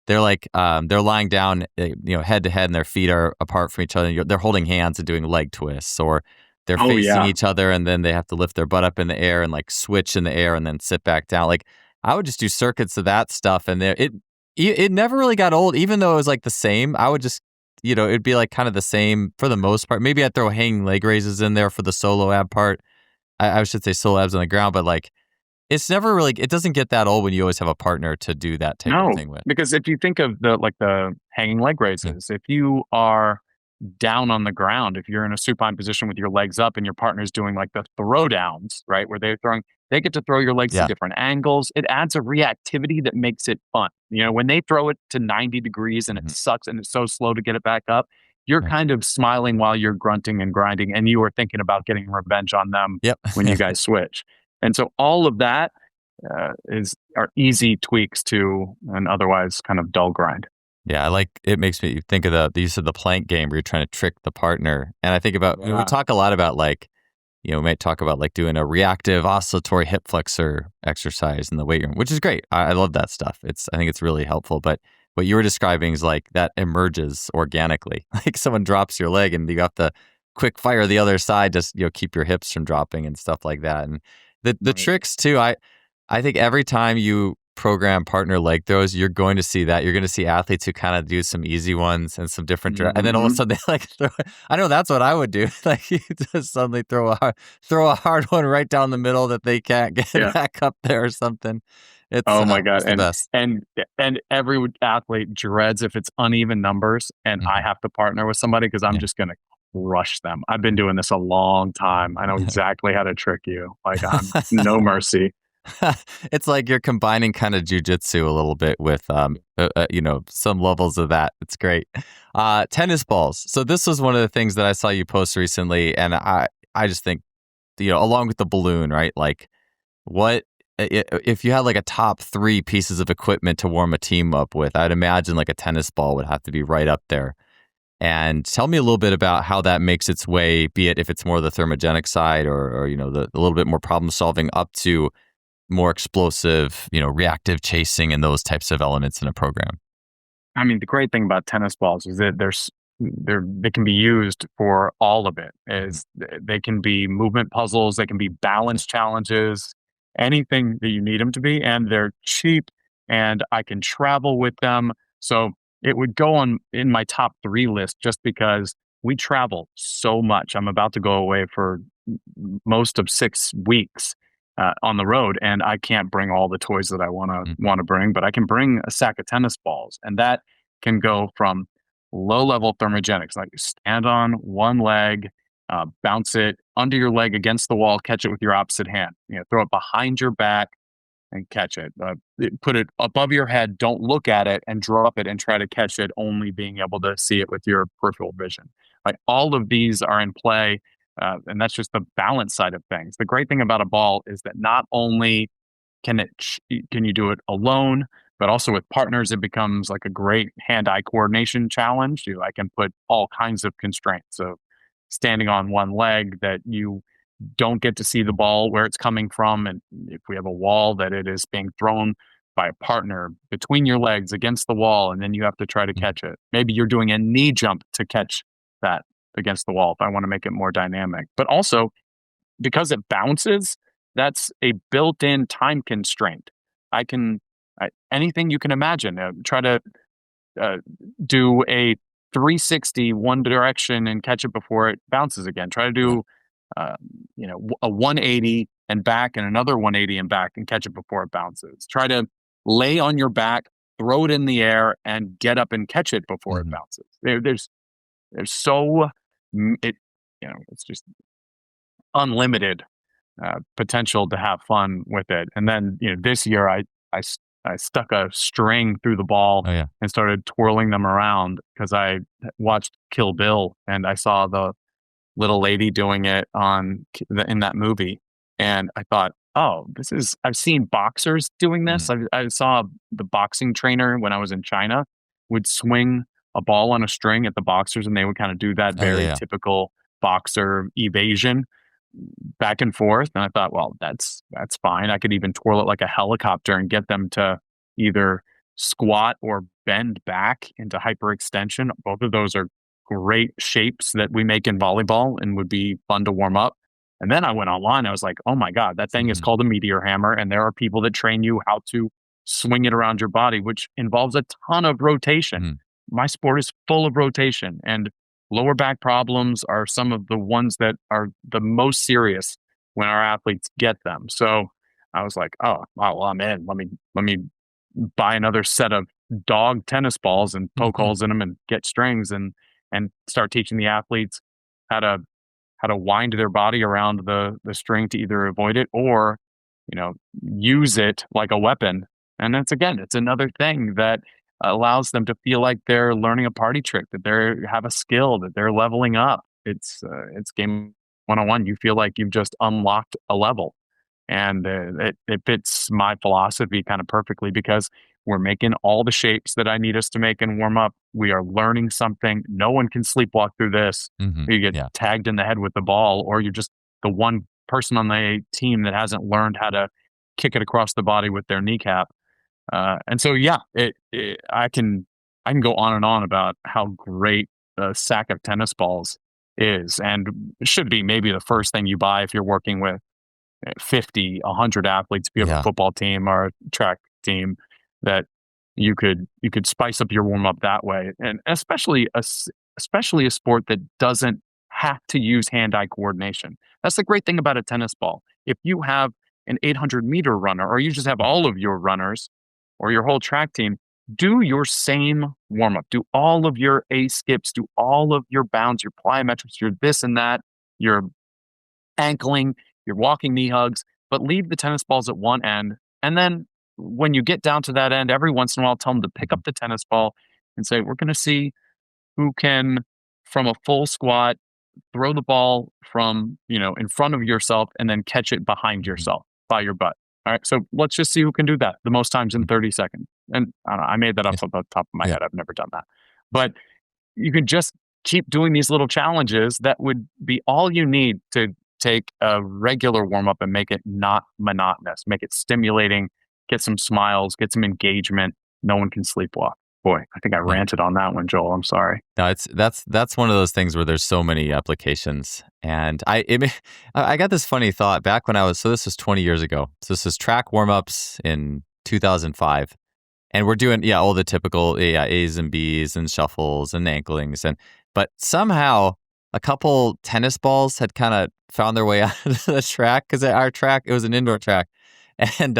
they're lying down, head to head, and their feet are apart from each other. They're holding hands and doing leg twists, or they're facing each other, and then they have to lift their butt up in the air and like switch in the air and then sit back down. Like I would just do circuits of that stuff, and it never really got old, even though it was like the same. I would just it'd be like kind of the same for the most part. Maybe I'd throw hanging leg raises in there for the solo ab part. I should say solo abs on the ground, but like it's never really, it doesn't get that old when you always have a partner to do that type of thing with. Because if you think of the hanging leg raises, if you are down on the ground, if you're in a supine position with your legs up and your partner's doing like the throw downs, right, where they get to throw your legs to different angles. It adds a reactivity that makes it fun. When they throw it to 90 degrees and it sucks and it's so slow to get it back up, you're kind of smiling while you're grunting and grinding, and you are thinking about getting revenge on them when you guys switch. And so all of that are easy tweaks to an otherwise kind of dull grind. Yeah, it makes me think of the use of the plank game where you're trying to trick the partner. And I think about, we talk a lot about we might talk about like doing a reactive oscillatory hip flexor exercise in the weight room, which is great. I love that stuff. I think it's really helpful. But what you were describing is like that emerges organically. Like someone drops your leg and you have to quick fire the other side to keep your hips from dropping and stuff like that. And the tricks too, I think every time you program partner leg throws, you're going to see that. You're going to see athletes who kind of do some easy ones and some different, and then all of a sudden they like throw. I know that's what I would do. Like you just suddenly throw a hard one right down the middle that they can't get back up there or something. It's my God, it's the best. And every athlete dreads if it's uneven numbers and I have to partner with somebody because I'm just going to crush them. I've been doing this a long time. I know exactly how to trick you. Like I'm no mercy. It's like you're combining kind of jujitsu a little bit with, some levels of that. It's great. Tennis balls. So this was one of the things that I saw you post recently, and I just think, along with the balloon, right? Like, what if you had like a top three pieces of equipment to warm a team up with? I'd imagine like a tennis ball would have to be right up there. And tell me a little bit about how that makes its way, be it if it's more the thermogenic side or the little bit more problem solving up to more explosive, reactive chasing and those types of elements in a program. I mean, the great thing about tennis balls is that they can be used for all of it. Mhm. Is they can be movement puzzles, they can be balance challenges, anything that you need them to be, and they're cheap, and I can travel with them. So it would go on in my top three list just because we travel so much. I'm about to go away for most of 6 weeks on the road, and I can't bring all the toys that I Mhm. want to bring, but I can bring a sack of tennis balls, and that can go from low level thermogenics, like stand on one leg, bounce it under your leg against the wall, catch it with your opposite hand. Throw it behind your back and catch it. Put it above your head. Don't look at it and drop it and try to catch it. Only being able to see it with your peripheral vision. Like all of these are in play, and that's just the balance side of things. The great thing about a ball is that not only can you do it alone, but also with partners, it becomes like a great hand-eye coordination challenge. I can put all kinds of constraints. So standing on one leg that you don't get to see the ball where it's coming from. And if we have a wall that it is being thrown by a partner between your legs against the wall, and then you have to try to Mhm. catch it. Maybe you're doing a knee jump to catch that against the wall if I want to make it more dynamic. But also, because it bounces, that's a built-in time constraint. I can anything you can imagine. Try to uh, do a 360 one direction and catch it before it bounces again. Try to Yeah. do uh, a 180 and back and another 180 and back and catch it before it bounces. Try to lay on your back, throw it in the air, and get up and catch it before it Mhm. bounces. There's so it it's just unlimited potential to have fun with it. And then, this year I stuck a string through the ball Oh, yeah. and started twirling them around because I watched Kill Bill and I saw the little lady doing it in that movie, and I thought, oh, I've seen boxers doing this. Mhm. I saw the boxing trainer when I was in China would swing a ball on a string at the boxers, and they would kind of do that Oh, yeah, very yeah. typical boxer evasion back and forth. And I thought, well, that's fine. I could even twirl it like a helicopter and get them to either squat or bend back into hyperextension. Both of those are great shapes that we make in volleyball and would be fun to warm up. And then I went online. I was like, oh my God, that thing is Mhm. called a meteor hammer. And there are people that train you how to swing it around your body, which involves a ton of rotation. Mhm. My sport is full of rotation, and lower back problems are some of the ones that are the most serious when our athletes get them. So I was like, oh, wow, well, I'm in. Let me buy another set of dog tennis balls and poke Mhm. holes in them and get strings and start teaching the athletes how to wind their body around the string to either avoid it or use it like a weapon. And it's another thing that allows them to feel like they're learning a party trick, that they have a skill, that they're leveling up. It's game 101. You feel like you've just unlocked a level, and it fits my philosophy kind of perfectly because we're making all the shapes that I need us to make and warm up. We are learning something. No one can sleepwalk through this. Mhm. You get Yeah. tagged in the head with the ball, or you're just the one person on the team that hasn't learned how to kick it across the body with their kneecap. And so, yeah, I can go on and on about how great a sack of tennis balls is, and it should be maybe the first thing you buy if you're working with 50, 100 athletes. If you have a Yeah. football team or a track team, that you could spice up your warm up that way, and especially a sport that doesn't have to use hand eye coordination. That's the great thing about a tennis ball. If you have an 800-meter runner, or you just have all of your runners, or your whole track team, do your same warm up. Do all of your A skips. Do all of your bounds, your plyometrics, your this and that, your ankling, your walking knee hugs. but leave the tennis balls at one end. And then when you get down to that end, every once in a while, tell them to pick up the tennis ball and say, we're going to see who can, from a full squat, throw the ball from, in front of yourself and then catch it behind yourself by your butt. All right. So let's just see who can do that the most times in 30 seconds. And I don't know, I made that up off the top of my head. I've never done that. But you can just keep doing these little challenges that would be all you need to take a regular warm up and make it not monotonous, make it stimulating, get some smiles, get some engagement. No one can sleepwalk. Boy, I think I ranted on that one, Joel. I'm sorry. No, that's one of those things where there's so many applications. And I got this funny thought back when this was 20 years ago. So this is track warm-ups in 2005. And we're doing, all the typical A's and B's and shuffles and anklings. But somehow a couple tennis balls had kind of found their way out of the track, because our track, it was an indoor track. And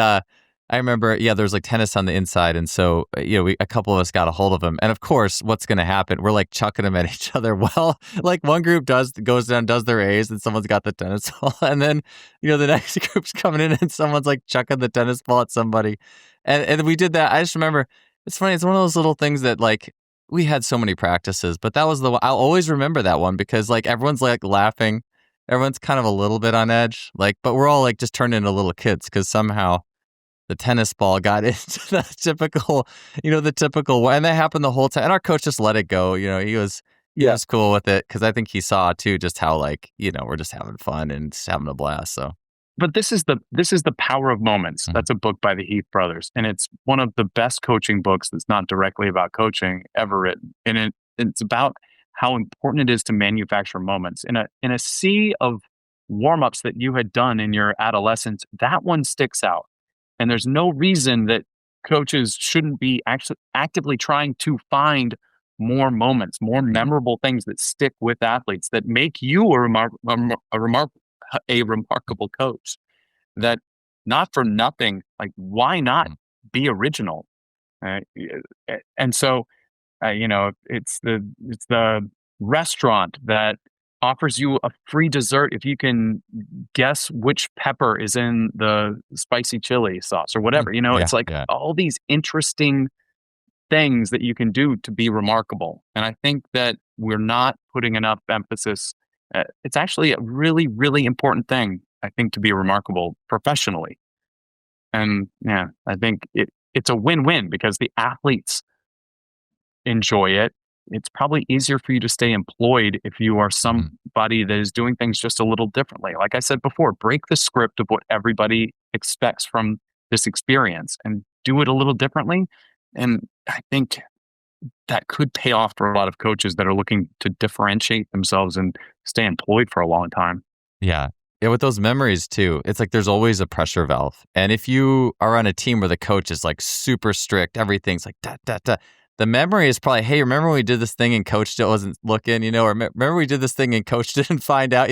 I remember, there was like tennis on the inside. And so, a couple of us got a hold of them. And of course, what's going to happen? We're like chucking them at each other. Well, like one group goes down, does their A's, and someone's got the tennis ball. And then, the next group's coming in and someone's like chucking the tennis ball at somebody. And we did that. I just remember, it's funny. It's one of those little things that like, we had so many practices, but that was I'll always remember that one, because like everyone's like laughing. Everyone's kind of a little bit on edge, like, but we're all like just turned into little kids because somehow the tennis ball got into the typical way. And that happened the whole time. And our coach just let it go. He was cool with it, because I think he saw too just how like, we're just having fun and just having a blast. So, but this is the power of moments. Mm-hmm. That's a book by the Heath brothers, and it's one of the best coaching books that's not directly about coaching ever written. And it's about how important it is to manufacture moments in a sea of warm-ups that you had done in your adolescence. That one sticks out. And there's no reason that coaches shouldn't be actually actively trying to find more moments, more memorable things that stick with athletes, that make you a remarkable coach. That, not for nothing, like, why not be original? And so, it's the restaurant that offers you a free dessert if you can guess which pepper is in the spicy chili sauce or whatever. It's like all these interesting things that you can do to be remarkable. And I think that we're not putting enough emphasis. It's actually a really, really important thing, I think, to be remarkable professionally. And I think it's a win-win, because the athletes enjoy it. It's probably easier for you to stay employed if you are somebody that is doing things just a little differently. Like I said before, break the script of what everybody expects from this experience and do it a little differently. And I think that could pay off for a lot of coaches that are looking to differentiate themselves and stay employed for a long time. Yeah. Yeah, with those memories too, it's like there's always a pressure valve. And if you are on a team where the coach is like super strict, everything's like da, da, da, the memory is probably, hey, remember when we did this thing and coach wasn't looking, or remember we did this thing and coach didn't find out,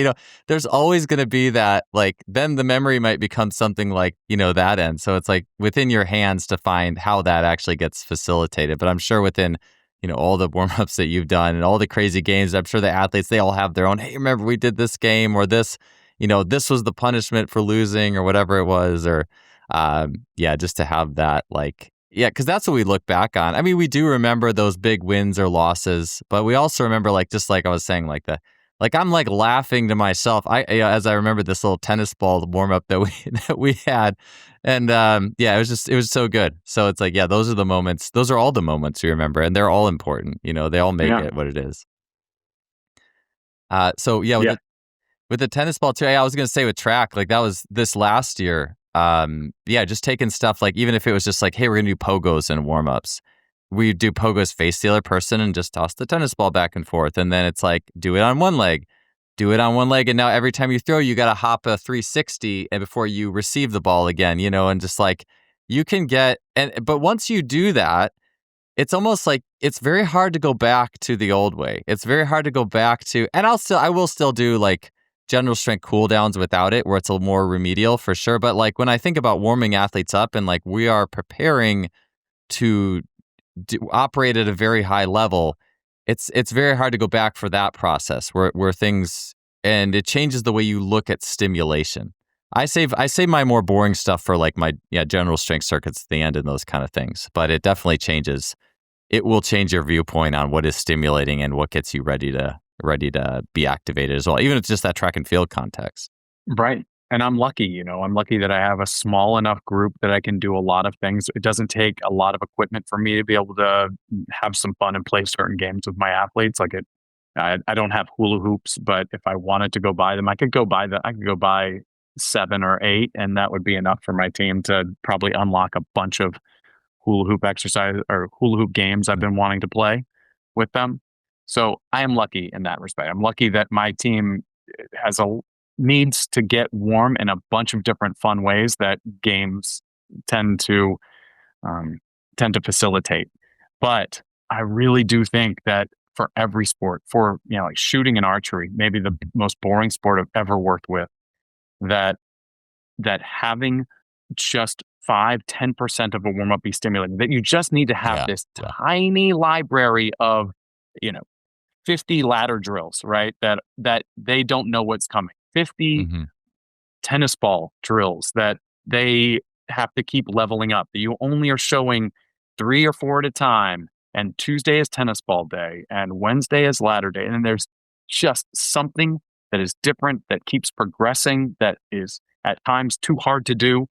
there's always going to be that, like, then the memory might become something like, that end. So it's like within your hands to find how that actually gets facilitated. But I'm sure within, all the warm-ups that you've done and all the crazy games, I'm sure the athletes, they all have their own, hey, remember we did this game, or this, this was the punishment for losing, or whatever it was, or just to have that, like, because that's what we look back on. I mean, we do remember those big wins or losses, but we also remember, like, just like I was saying, like I'm like laughing to myself. As I remember this little tennis ball warm up that we had, and it was so good. So it's like, those are the moments. Those are all the moments you remember, and they're all important. They all make it what it is. With the tennis ball too, I was going to say with track, like that was this last year. Just taking stuff like, even if it was just like, hey, we're going to do pogos and warm-ups. We do pogos face the other person and just toss the tennis ball back and forth. And then it's like, do it on one leg. And now every time you throw, you got to hop a 360 and before you receive the ball again, and just like you can but once you do that, it's almost like it's very hard to go back to the old way. It's very hard to go back to, and I will still do like general strength cool downs without it, where it's a little more remedial for sure. But like when I think about warming athletes up and like we are preparing to operate at a very high level, it's very hard to go back for that process where things, and it changes the way you look at stimulation. I save my more boring stuff for like my general strength circuits at the end and those kind of things. But it definitely changes. It will change your viewpoint on what is stimulating and what gets you ready to be activated as well, even if it's just that track and field context. Right. And I'm lucky, I'm lucky that I have a small enough group that I can do a lot of things. It doesn't take a lot of equipment for me to be able to have some fun and play certain games with my athletes. I don't have hula hoops, but if I wanted to go buy them, I could go buy 7 or 8, and that would be enough for my team to probably unlock a bunch of hula hoop exercise or hula hoop games I've been wanting to play with them. So I am lucky in that respect. I'm lucky that my team needs to get warm in a bunch of different fun ways that games tend to facilitate. But I really do think that for every sport, for like shooting and archery, maybe the most boring sport I've ever worked with, that having just 5-10% of a warm up be stimulating, that you just need to have this tiny library of 50 ladder drills, right? That they don't know what's coming. 50 tennis ball drills that they have to keep leveling up. That you only are showing 3 or 4 at a time, and Tuesday is tennis ball day, and Wednesday is ladder day, and then there's just something that is different, that keeps progressing, that is at times too hard to do.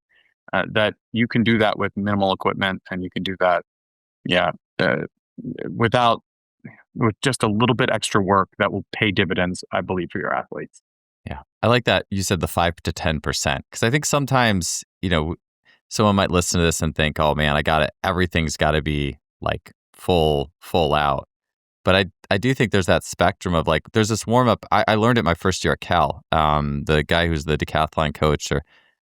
That you can do that with minimal equipment, and you can do that, with just a little bit extra work that will pay dividends, I believe, for your athletes. Yeah. I like that you said the 5 to 10%, because I think sometimes, someone might listen to this and think, oh man, everything's got to be like full out. But I do think there's that spectrum of like, there's this warm up. I learned it my first year at Cal. The guy who's the decathlon coach, or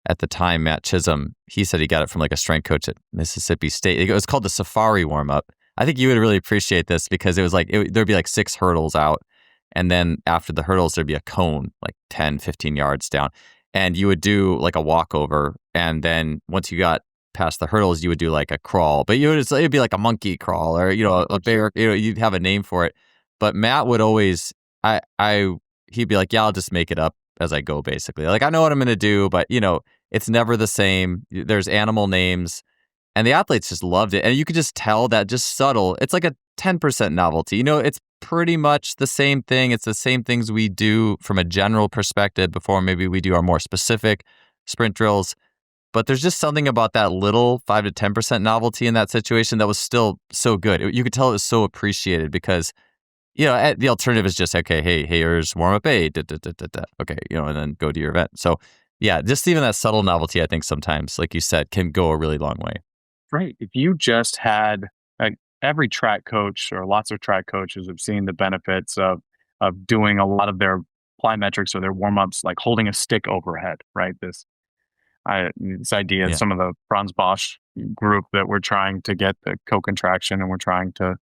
at the time, Matt Chisholm, he said he got it from like a strength coach at Mississippi State. It was called the Safari warm up. I think you would really appreciate this, because it was like, there'd be like 6 hurdles out. And then after the hurdles, there'd be a cone like 10, 15 yards down. And you would do like a walkover. And then once you got past the hurdles, you would do like a crawl. But it'd be like a monkey crawl, or, a bear, you'd have a name for it. But Matt would always, he'd be like, yeah, I'll just make it up as I go, basically. Like, I know what I'm going to do, but, it's never the same. There's animal names. And the athletes just loved it. And you could just tell that, just subtle. It's like a 10% novelty. It's pretty much the same thing. It's the same things we do from a general perspective before maybe we do our more specific sprint drills. But there's just something about that little 5 to 10% novelty in that situation that was still so good. You could tell it was so appreciated, because, the alternative is just, okay, hey, here's warm up A, okay, and then go to your event. So yeah, just even that subtle novelty, I think sometimes, like you said, can go a really long way. Right. If you just had, like, every track coach, or lots of track coaches, have seen the benefits of doing a lot of their plyometrics or their warm-ups, like holding a stick overhead, right? This idea, some of the Franz Bosch group, that we're trying to get the co-contraction, and we're trying to,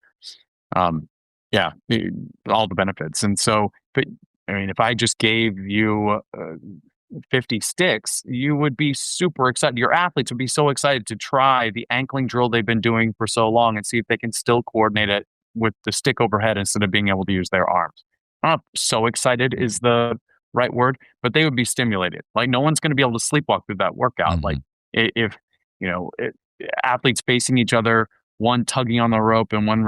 all the benefits. And so, but I mean, if I just gave you 50 sticks, you would be super excited. Your athletes would be so excited to try the ankling drill they've been doing for so long, and see if they can still coordinate it with the stick overhead instead of being able to use their arms. Not so excited is the right word, but they would be stimulated. Like, no one's going to be able to sleepwalk through that workout. Like, if athletes facing each other, one tugging on the rope and one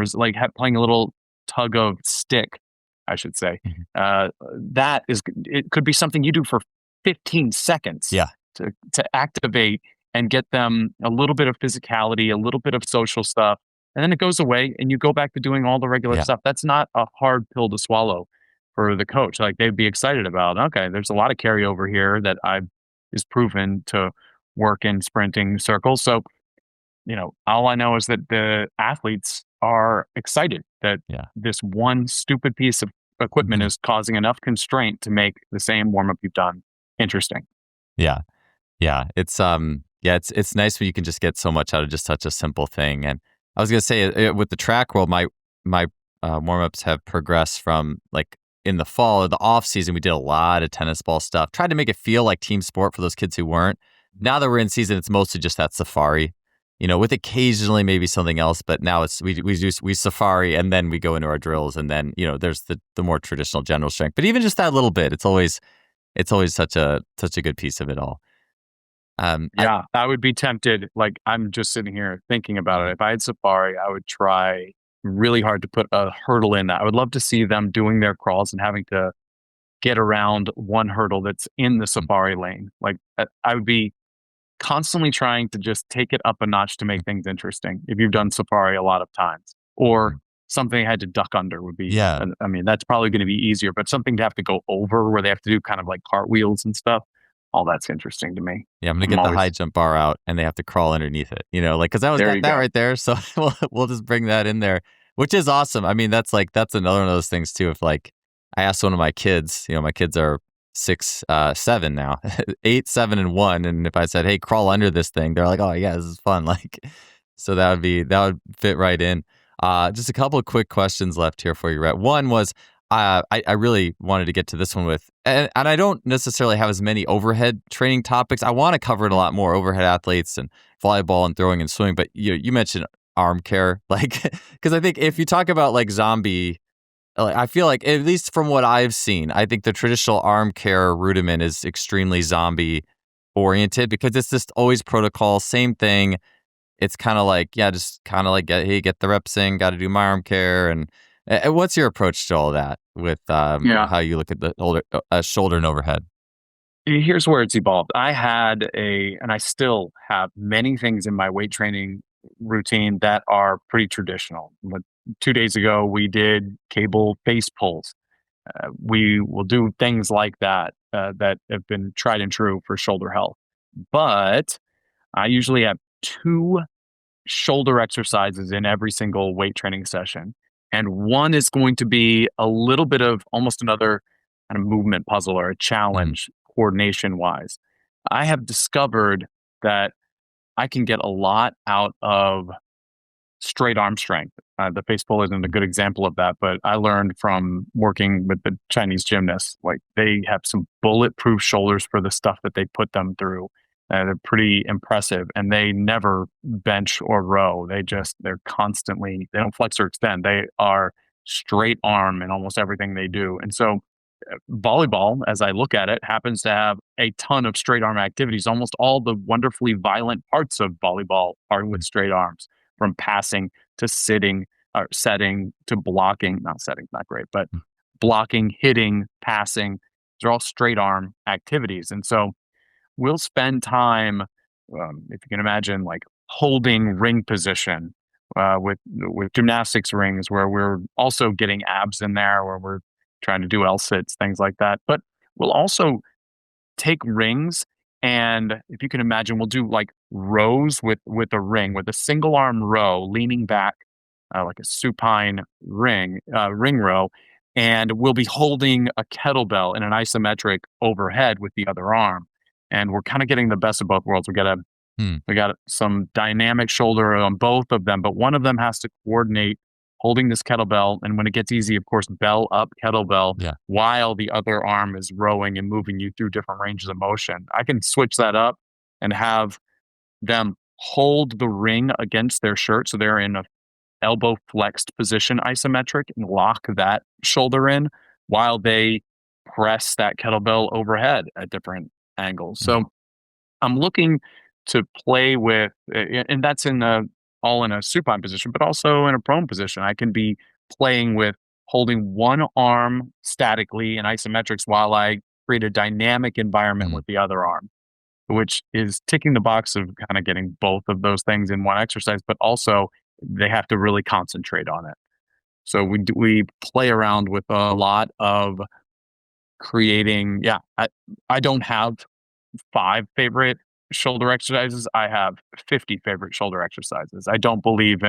playing a little tug of stick, I should say. It could be something you do for 15 seconds to activate and get them a little bit of physicality, a little bit of social stuff, and then it goes away and you go back to doing all the regular stuff. That's not a hard pill to swallow for the coach. Like, they'd be excited about, okay, there's a lot of carryover here that is proven to work in sprinting circles. So, all I know is that the athletes are excited that this one stupid piece of equipment is causing enough constraint to make the same warm-up you've done interesting. Yeah. It's it's nice when you can just get so much out of just such a simple thing. And I was gonna say, with the track world, my warm-ups have progressed from, like, in the fall or the off season, we did a lot of tennis ball stuff, tried to make it feel like team sport for those kids who weren't. Now that we're in season, it's mostly just that safari, with occasionally maybe something else. But now it's we safari, and then we go into our drills, and then there's the more traditional general strength. But even just that little bit, it's always such a good piece of it all. I, Yeah, I would be tempted. Like, I'm just sitting here thinking about it. If I had Safari, I would try really hard to put a hurdle in that. I would love to see them doing their crawls and having to get around one hurdle that's in the Safari lane. Like, I would be constantly trying to just take it up a notch to make things interesting. If you've done Safari a lot of times, or something I had to duck under would be, yeah, I mean, that's probably going to be easier, but something to have to go over where they have to do kind of like cartwheels and stuff. All that's interesting to me. yeah, I'm gonna I'm get the always, high jump bar out, and they have to crawl underneath it. Like because I always there got you that go. right there, so we'll just bring that in there, which is awesome. I mean, that's another one of those things too. If like I asked one of my kids, my kids are 6, 7 now, 8, 7, and 1, and if I said, "Hey, crawl under this thing," they're like, "Oh yeah, this is fun." Like, so that would fit right in. Just a couple of quick questions left here for you, Rhett. One was I really wanted to get to this one and I don't necessarily have as many overhead training topics. I want to cover it a lot more, overhead athletes and volleyball and throwing and swimming. But you mentioned arm care, like, because I think if you talk about like zombie, like, I feel like, at least from what I've seen, I think the traditional arm care rudiment is extremely zombie oriented because it's just always protocol, same thing. It's kind of like, yeah, just kind of like, get the reps in, got to do my arm care. And what's your approach to all that with Yeah. how you look at the shoulder and overhead? Here's where it's evolved. And I still have many things in my weight training routine that are pretty traditional. But 2 days ago, we did cable face pulls. We will do things like that that have been tried and true for shoulder health. But I usually have two shoulder exercises in every single weight training session. And one is going to be a little bit of almost another kind of movement puzzle or a Mhm. challenge coordination wise. I have discovered that I can get a lot out of straight arm strength. The face pull isn't a good example of that, but I learned from working with the Chinese gymnasts. Like, they have some bulletproof shoulders for the stuff that they put them through. They're pretty impressive, and they never bench or row. They don't flex or extend. They are straight arm in almost everything they do. And so, volleyball, as I look at it, happens to have a ton of straight arm activities. Almost all the wonderfully violent parts of volleyball are with straight arms, from passing to sitting or setting to blocking. Not setting, not great, but blocking, hitting, passing. These are all straight arm activities. And so we'll spend time, if you can imagine, like holding ring position with gymnastics rings, where we're also getting abs in there, where we're trying to do L sits, things like that. But we'll also take rings, and if you can imagine, we'll do like rows with a ring, with a single arm row, leaning back like a supine ring row, and we'll be holding a kettlebell in an isometric overhead with the other arm, and we're kind of getting the best of both worlds. Hmm. We got some dynamic shoulder on both of them, but one of them has to coordinate holding this kettlebell. And when it gets easy, of course, bell up kettlebell Yeah. while the other arm is rowing and moving you through different ranges of motion. I can switch that up and have them hold the ring against their shirt. So they're in a elbow flexed position isometric and lock that shoulder in while they press that kettlebell overhead at different angles. Mm. So I'm looking to play with, and that's all in a supine position, but also in a prone position. I can be playing with holding one arm statically in isometrics while I create a dynamic environment Mm. with the other arm, which is ticking the box of kind of getting both of those things in one exercise, but also they have to really concentrate on it. So we play around with a lot of creating. Yeah, I don't have 5 favorite shoulder exercises. I have 50 favorite shoulder exercises. I believe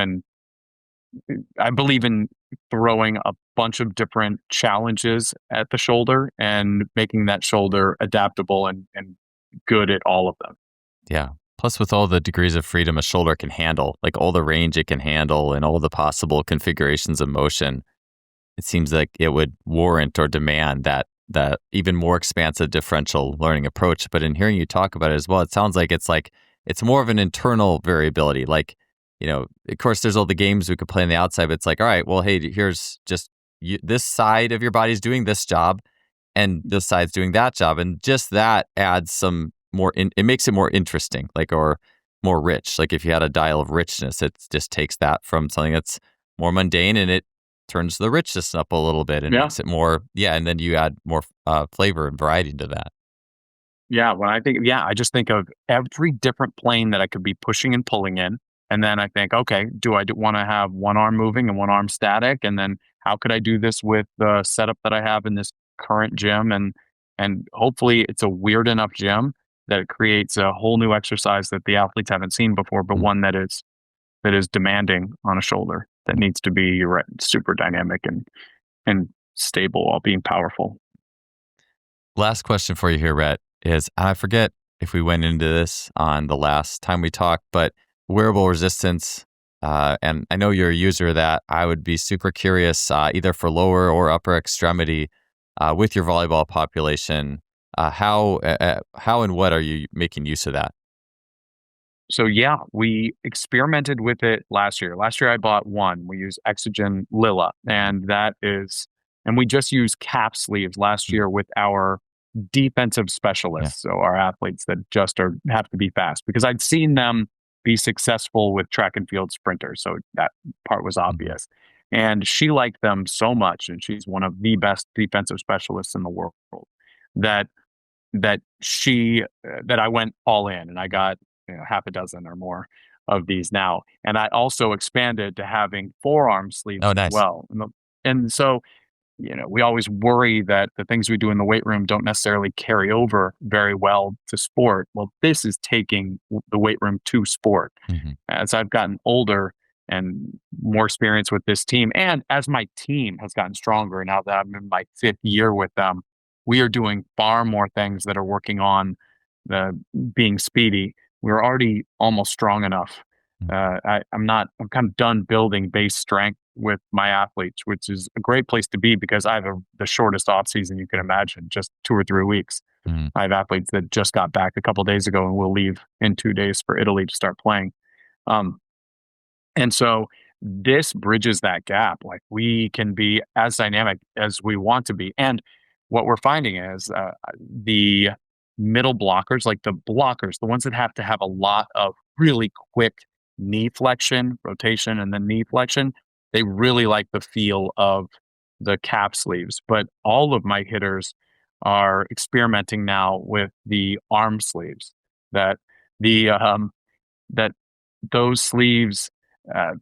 in throwing a bunch of different challenges at the shoulder and making that shoulder adaptable and good at all of them. Yeah. Plus, with all the degrees of freedom a shoulder can handle, like all the range it can handle and all the possible configurations of motion, it seems like it would warrant or demand that even more expansive differential learning approach. But in hearing you talk about it as well, it sounds like it's more of an internal variability. Like, of course, there's all the games we could play on the outside, but it's like, all right, well, hey, here's just this side of your body's doing this job, and this side's doing that job, and just that adds some it makes it more interesting, like, or more rich. Like if you had a dial of richness, it just takes that from something that's more mundane and it turns the richness up a little bit and Yeah. makes it more, and then you add more flavor and variety to that. Yeah, I just think of every different plane that I could be pushing and pulling in. And then I think, okay, do I want to have one arm moving and one arm static? And then how could I do this with the setup that I have in this current gym? And hopefully it's a weird enough gym that it creates a whole new exercise that the athletes haven't seen before, but Mm. one that is demanding on a shoulder, that needs to be, you're right, super dynamic and stable while being powerful. Last question for you here, Rhett, is I forget if we went into this on the last time we talked, but wearable resistance, and I know you're a user of that. I would be super curious, either for lower or upper extremity, with your volleyball population, how and what are you making use of that? So yeah, we experimented with it last year. Last year I bought one. We use Exogen Lila, and we just used cap sleeves last Mm. year with our defensive Yeah. specialists. So our athletes that just have to be fast, because I'd seen them be successful with track and field sprinters. So that part was Mhm. obvious. And she liked them so much, and she's one of the best defensive specialists in the world, that that I went all in, and I got, half a dozen or more of these now. And I also expanded to having forearm sleeves Oh, as nice. well. And so, we always worry that the things we do in the weight room don't necessarily carry over very well to sport. Well, this is taking the weight room to sport. Mhm. As I've gotten older and more experience with this team, and as my team has gotten stronger, now that I'm in my fifth year with them, we are doing far more things that are working on the being speedy. We're already almost strong enough. Mm. I'm kind of done building base strength with my athletes, which is a great place to be because I have the shortest off season you can imagine, just 2 or 3 weeks. Mhm. I have athletes that just got back a couple days ago and will leave in 2 days for Italy to start playing. Um, and so this bridges that gap. Like, we can be as dynamic as we want to be. And what we're finding is the middle blockers, like the blockers, the ones that have to have a lot of really quick knee flexion, rotation, and then knee flexion, they really like the feel of the cap sleeves. But all of my hitters are experimenting now with the arm sleeves, that the that those sleeves uh,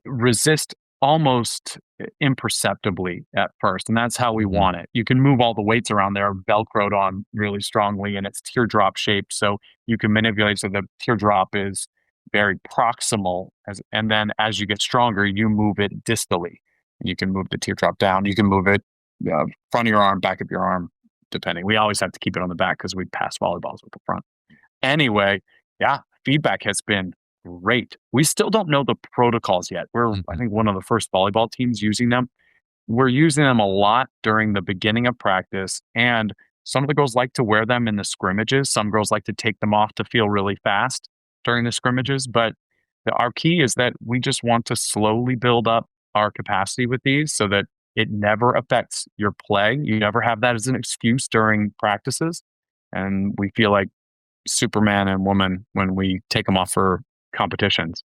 resist almost imperceptibly at first. And that's how we Mhm. want it. You can move all the weights around there, velcroed on really strongly, and it's teardrop shaped. So you can manipulate so the teardrop is very proximal. And then as you get stronger, you move it distally. You can move the teardrop down. You can move it front of your arm, back of your arm, depending. We always have to keep it on the back because we pass volleyballs with the front. Anyway, yeah, feedback has been great. We still don't know the protocols yet. We're, I Mhm. think, one of the first volleyball teams using them. We're using them a lot during the beginning of practice, and some of the girls like to wear them in the scrimmages. Some girls like to take them off to feel really fast during the scrimmages. But our key is that we just want to slowly build up our capacity with these so that it never affects your play. You never have that as an excuse during practices. And we feel like Superman and woman when we take them off for competitions.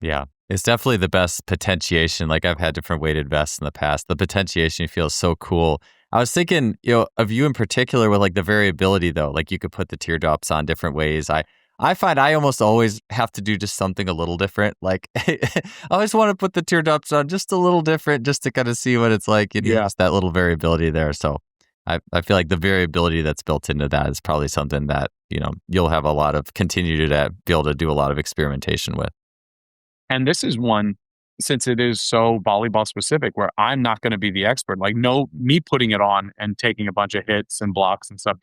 Yeah. It's definitely the best potentiation. Like I've had different weighted vests in the past. The potentiation feels so cool. I was thinking, of you in particular with like the variability though. Like you could put the teardrops on different ways. I find I almost always have to do just something a little different. Like I always want to put the teardrops on just a little different just to kind of see what it's like and Yeah. just that little variability there. So I feel like the variability that's built into that is probably something that, you'll have a lot of continue to be able to do a lot of experimentation with. And this is one, since it is so volleyball specific, where I'm not going to be the expert. Like, no, me putting it on and taking a bunch of hits and blocks and stuff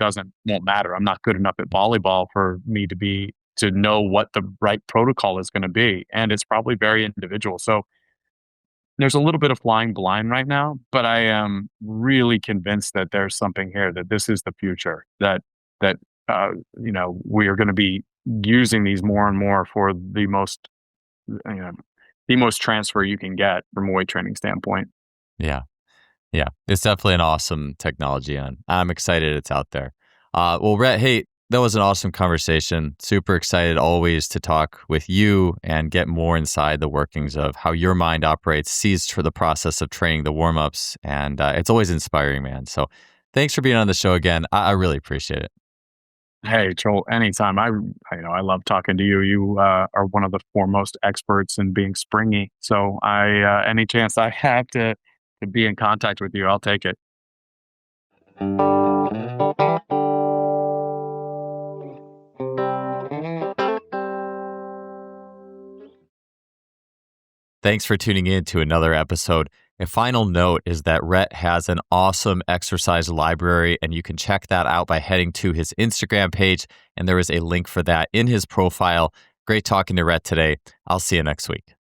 won't matter. I'm not good enough at volleyball for me to know what the right protocol is going to be. And it's probably very individual. So there's a little bit of flying blind right now, but I am really convinced that there's something here, that this is the future, that we are going to be using these more and more for you know, the most transfer you can get from a weight training standpoint. Yeah. Yeah. It's definitely an awesome technology and I'm excited it's out there. Well, Rhett, hey, That was an awesome conversation. Super excited always to talk with you and get more inside the workings of how your mind operates, sees for the process of training the warmups. And it's always inspiring, man. So thanks for being on the show again. I really appreciate it. Hey, Joel, anytime. I love talking to you. You are one of the foremost experts in being springy. So any chance I have to be in contact with you, I'll take it. Thanks for tuning in to another episode. A final note is that Rett has an awesome exercise library, and you can check that out by heading to his Instagram page. And there is a link for that in his profile. Great talking to Rett today. I'll see you next week.